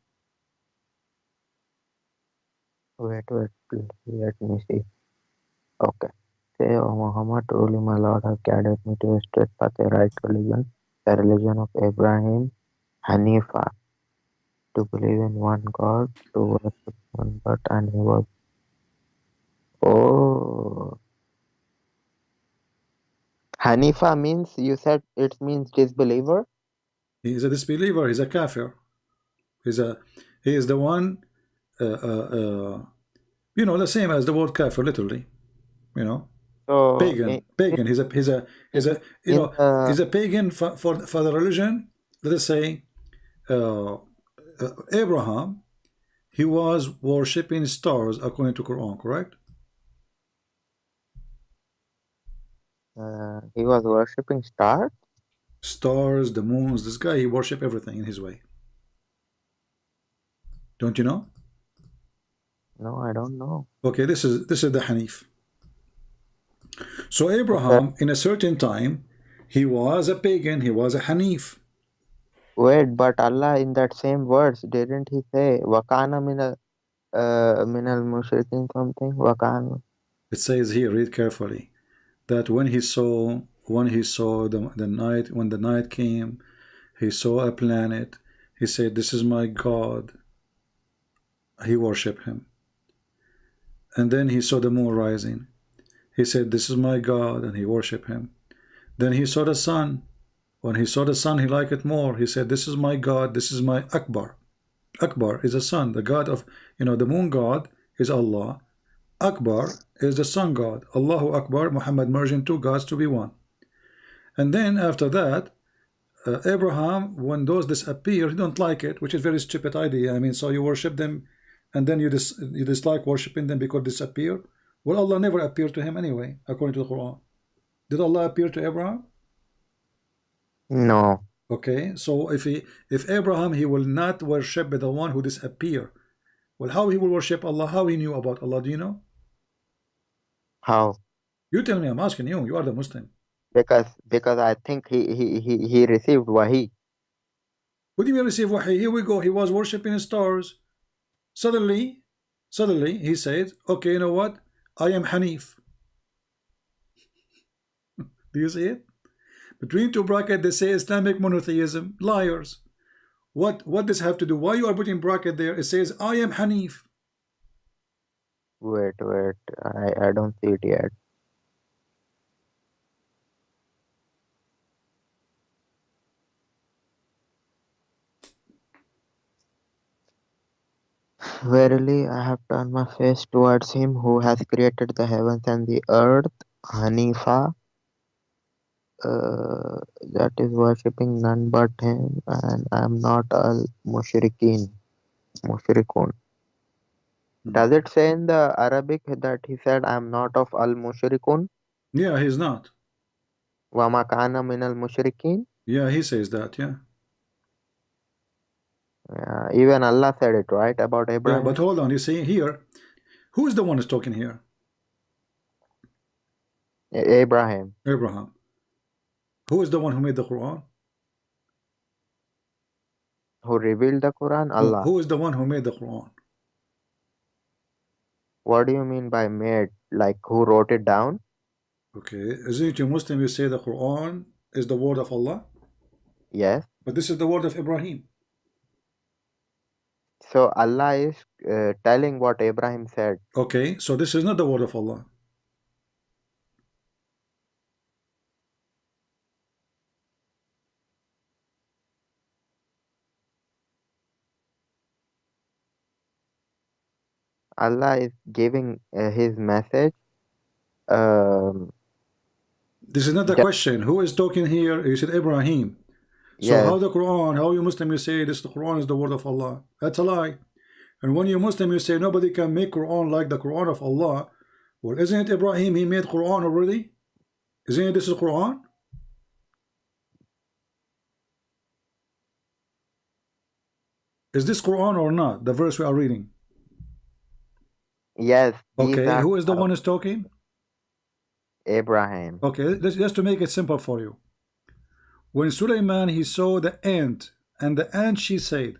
Wait, let me see. Okay. Say, O Muhammad, truly my Lord has guided me to a straight path, a right religion, the religion of Abraham, Hanifa, to believe in one God, to worship one God, and he was. Oh, Hanifa means, you said it means disbeliever? He is a disbeliever. He's a kafir. He is the one, you know, the same as the word kafir, literally. You know, So, pagan. He's a you in know, he's a pagan for the religion. Let us say, Abraham, he was worshipping stars according to Quran, correct? he was worshipping stars? Stars, the moons. This guy, he worship everything in his way. Don't you know? No, I don't know. Okay, this is the Hanif. So Abraham, in a certain time, he was a pagan. He was a Hanif. Wait, but Allah in that same verse, didn't he say, Wakana minal mushrikin something? Wakana. It says here, read carefully, that when he saw the night, when the night came, he saw a planet. He said, "This is my God." He worshipped him. And then he saw the moon rising. He said, "This is my God," and he worshipped him. Then he saw the sun. When he saw the sun, he liked it more. He said, "This is my God. This is my Akbar." Akbar is the sun, the God of, you know, the moon God is Allah. Akbar is the sun God. Allahu Akbar, Muhammad merging two gods to be one. And then after that, Abraham, when those disappear, he don't like it, which is very stupid idea. I mean, so you worship them, and then you dislike worshiping them because they disappear. Well, Allah never appeared to him anyway, according to the Quran. Did Allah appear to Abraham? No. Okay, so if Abraham, he will not worship the one who disappear. Well, how he will worship Allah? How he knew about Allah? Do you know? How? You tell me. I'm asking you. You are the Muslim. Because I think he received wahi. What do you mean receive wahi? Here we go. He was worshiping stars. Suddenly, he said, "Okay, you know what? I am Hanif." Do you see it? Between two brackets, they say Islamic monotheism. Liars. What does have to do? Why you are putting bracket there? It says, "I am Hanif." Wait, I don't see it yet. Verily, I have turned my face towards him who has created the heavens and the earth, Hanifa, that is worshipping none but him, and I am not al mushrikun. Does it say in the Arabic that he said, I am not of al mushrikun? Yeah, he's not. Wa ma kana min al mushrikin? Yeah, he says that. Yeah. Even Allah said it, right, about Yeah, Abraham? but hold on. You see here, who is the one who's talking here? Abraham. Abraham. Who is the one who made the Quran? Who revealed the Quran? No, Allah. who is the one who made the Quran? What do you mean by made? Like who wrote it down? Okay, isn't you Muslim? You say the Quran is the word of Allah, Yes. but this is the word of Ibrahim. So Allah is telling what Abraham said. Okay, so this is not the word of Allah. Allah is giving his message. Um, This is not the ju- question. Who is talking here? You said Ibrahim. So yes, how the Quran, how you Muslim you say this the Quran is the word of Allah? That's a lie. And when you Muslim you say nobody can make Quran like the Quran of Allah. Well, isn't it Ibrahim? He made Quran already. Isn't it this is Quran? Is this Quran or not? The verse we are reading. yes, these Okay, are who is the one who's talking? Abraham. Okay, just to make it simple for you. When Sulaiman he saw the ant, and the ant she said,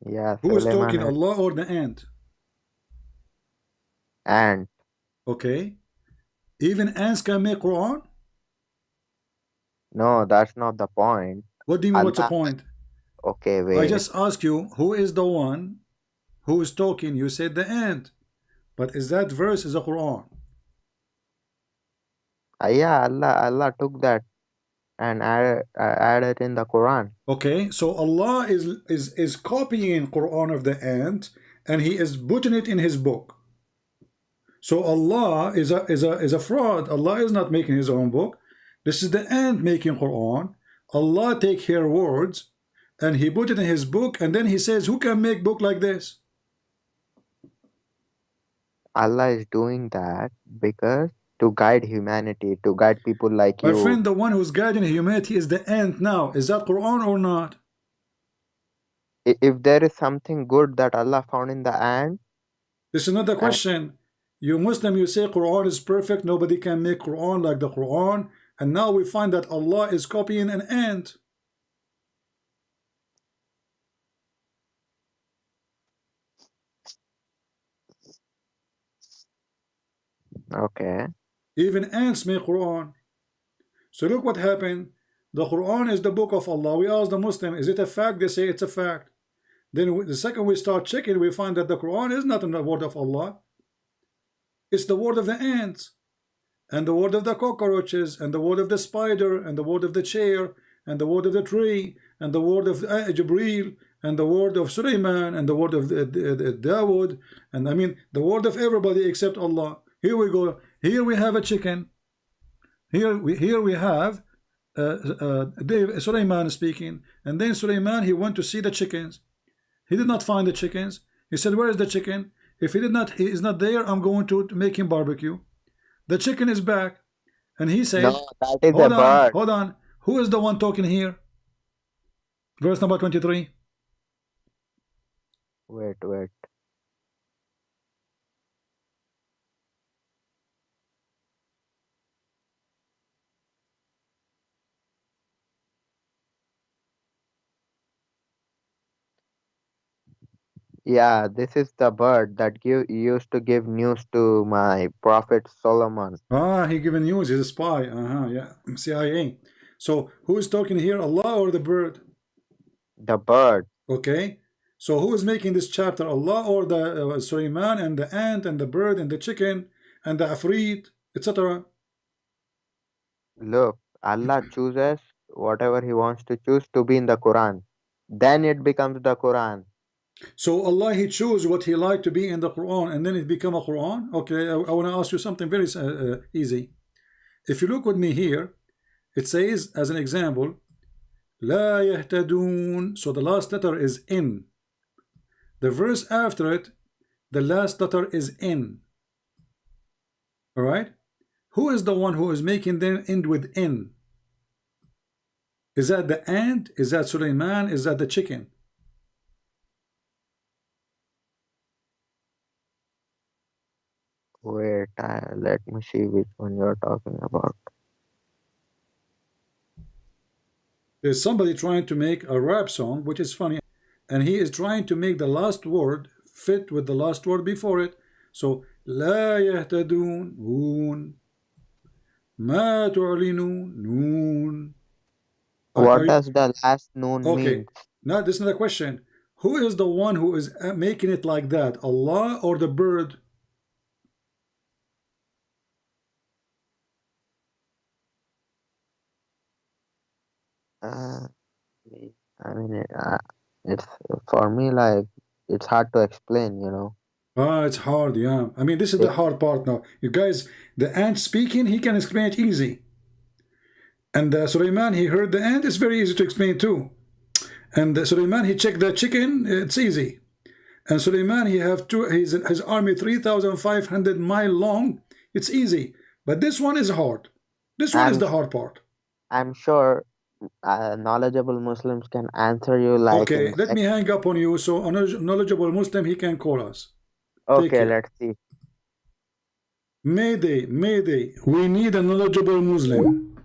Yeah, who is Suleiman talking, had Allah or the ant? and Okay, even ants can make Quran. no, that's not the point. What do you mean? What's the Allah, point? okay, I wait. just asked you who is the one who is talking. You said the ant, but is that verse is a Quran? Yeah, Allah took that and added in the Quran. Okay, so Allah is copying Quran of the ant, and He is putting it in His book. So Allah is a fraud. Allah is not making His own book. This is the ant making Quran. Allah take her words and He put it in His book, and then He says, "Who can make book like this?" Allah is doing that because to guide humanity, to guide people like My you. friend, the one who's guiding humanity is the ant now. Is that Quran or not? If there is something good that Allah found in the ant, This is not the and question. You Muslim, you say Quran is perfect. Nobody can make Quran like the Quran. And now we find that Allah is copying an ant. okay, Even ants make Quran. So look what happened. The Quran is the book of Allah. We ask the Muslim, is it a fact? They say it's a fact. Then the second we start checking, we find that the Quran is not the word of Allah. It's the word of the ants, and the word of the cockroaches, and the word of the spider, and the word of the chair, and the word of the tree, and the word of Jibreel, and the word of Sulaiman, and the word of Dawood, and I mean the word of everybody except Allah. Here we go. Here we have a chicken. Here we have Sulaiman speaking, and then Sulaiman he went to see the chickens. He did not find the chickens. He said, "Where is the chicken? If he is not there, I'm going to make him barbecue." The chicken is back, and he said, no, that is a bird. hold on. Who is the one talking here?" Verse number 23. Wait. Yeah, this is the bird that used to give news to my prophet Solomon. He given news. He's a spy. Yeah, CIA. So who is talking here, Allah or the bird? The bird. Okay. So who is making this chapter, Allah or the Sulaiman and the ant and the bird and the chicken and the Afreet, etc.? Look, Allah chooses whatever He wants to choose to be in the Quran. Then it becomes the Quran. So Allah He chose what He liked to be in the Quran, and then it become a Quran. Okay, I want to ask you something very easy. If you look with me here, it says as an example, لا يهتدون. So the last letter is in. The verse after it, the last letter is in. All right. Who is the one who is making them end with in? Is that the ant? Is that Sulaiman? Is that the chicken? Wait, let me see which one you're talking about. There's somebody trying to make a rap song, which is funny, and he is trying to make the last word fit with the last word before it. So لا يهتدون هون ما تعلنون نون. What does the last noon okay, mean? now this is another question. Who is the one who is making it like that, Allah or the bird? Uh, I mean, it's for me like it's hard to explain, you know. It's hard, yeah. I mean, this is It, the hard part now. You guys, the ant speaking, he can explain it easy. And Sulaiman, he heard the ant, it's very easy to explain too. And Sulaiman, he checked the chicken, it's easy. And Sulaiman, he have his army 3,500 mile long, it's easy. But this one is hard. This one is I'm the hard part. I'm sure knowledgeable Muslims can answer you like Okay, in let me hang up on you. So a knowledgeable Muslim, he can call us. Take okay, care. let's see. Mayday, Mayday. We need a knowledgeable Muslim.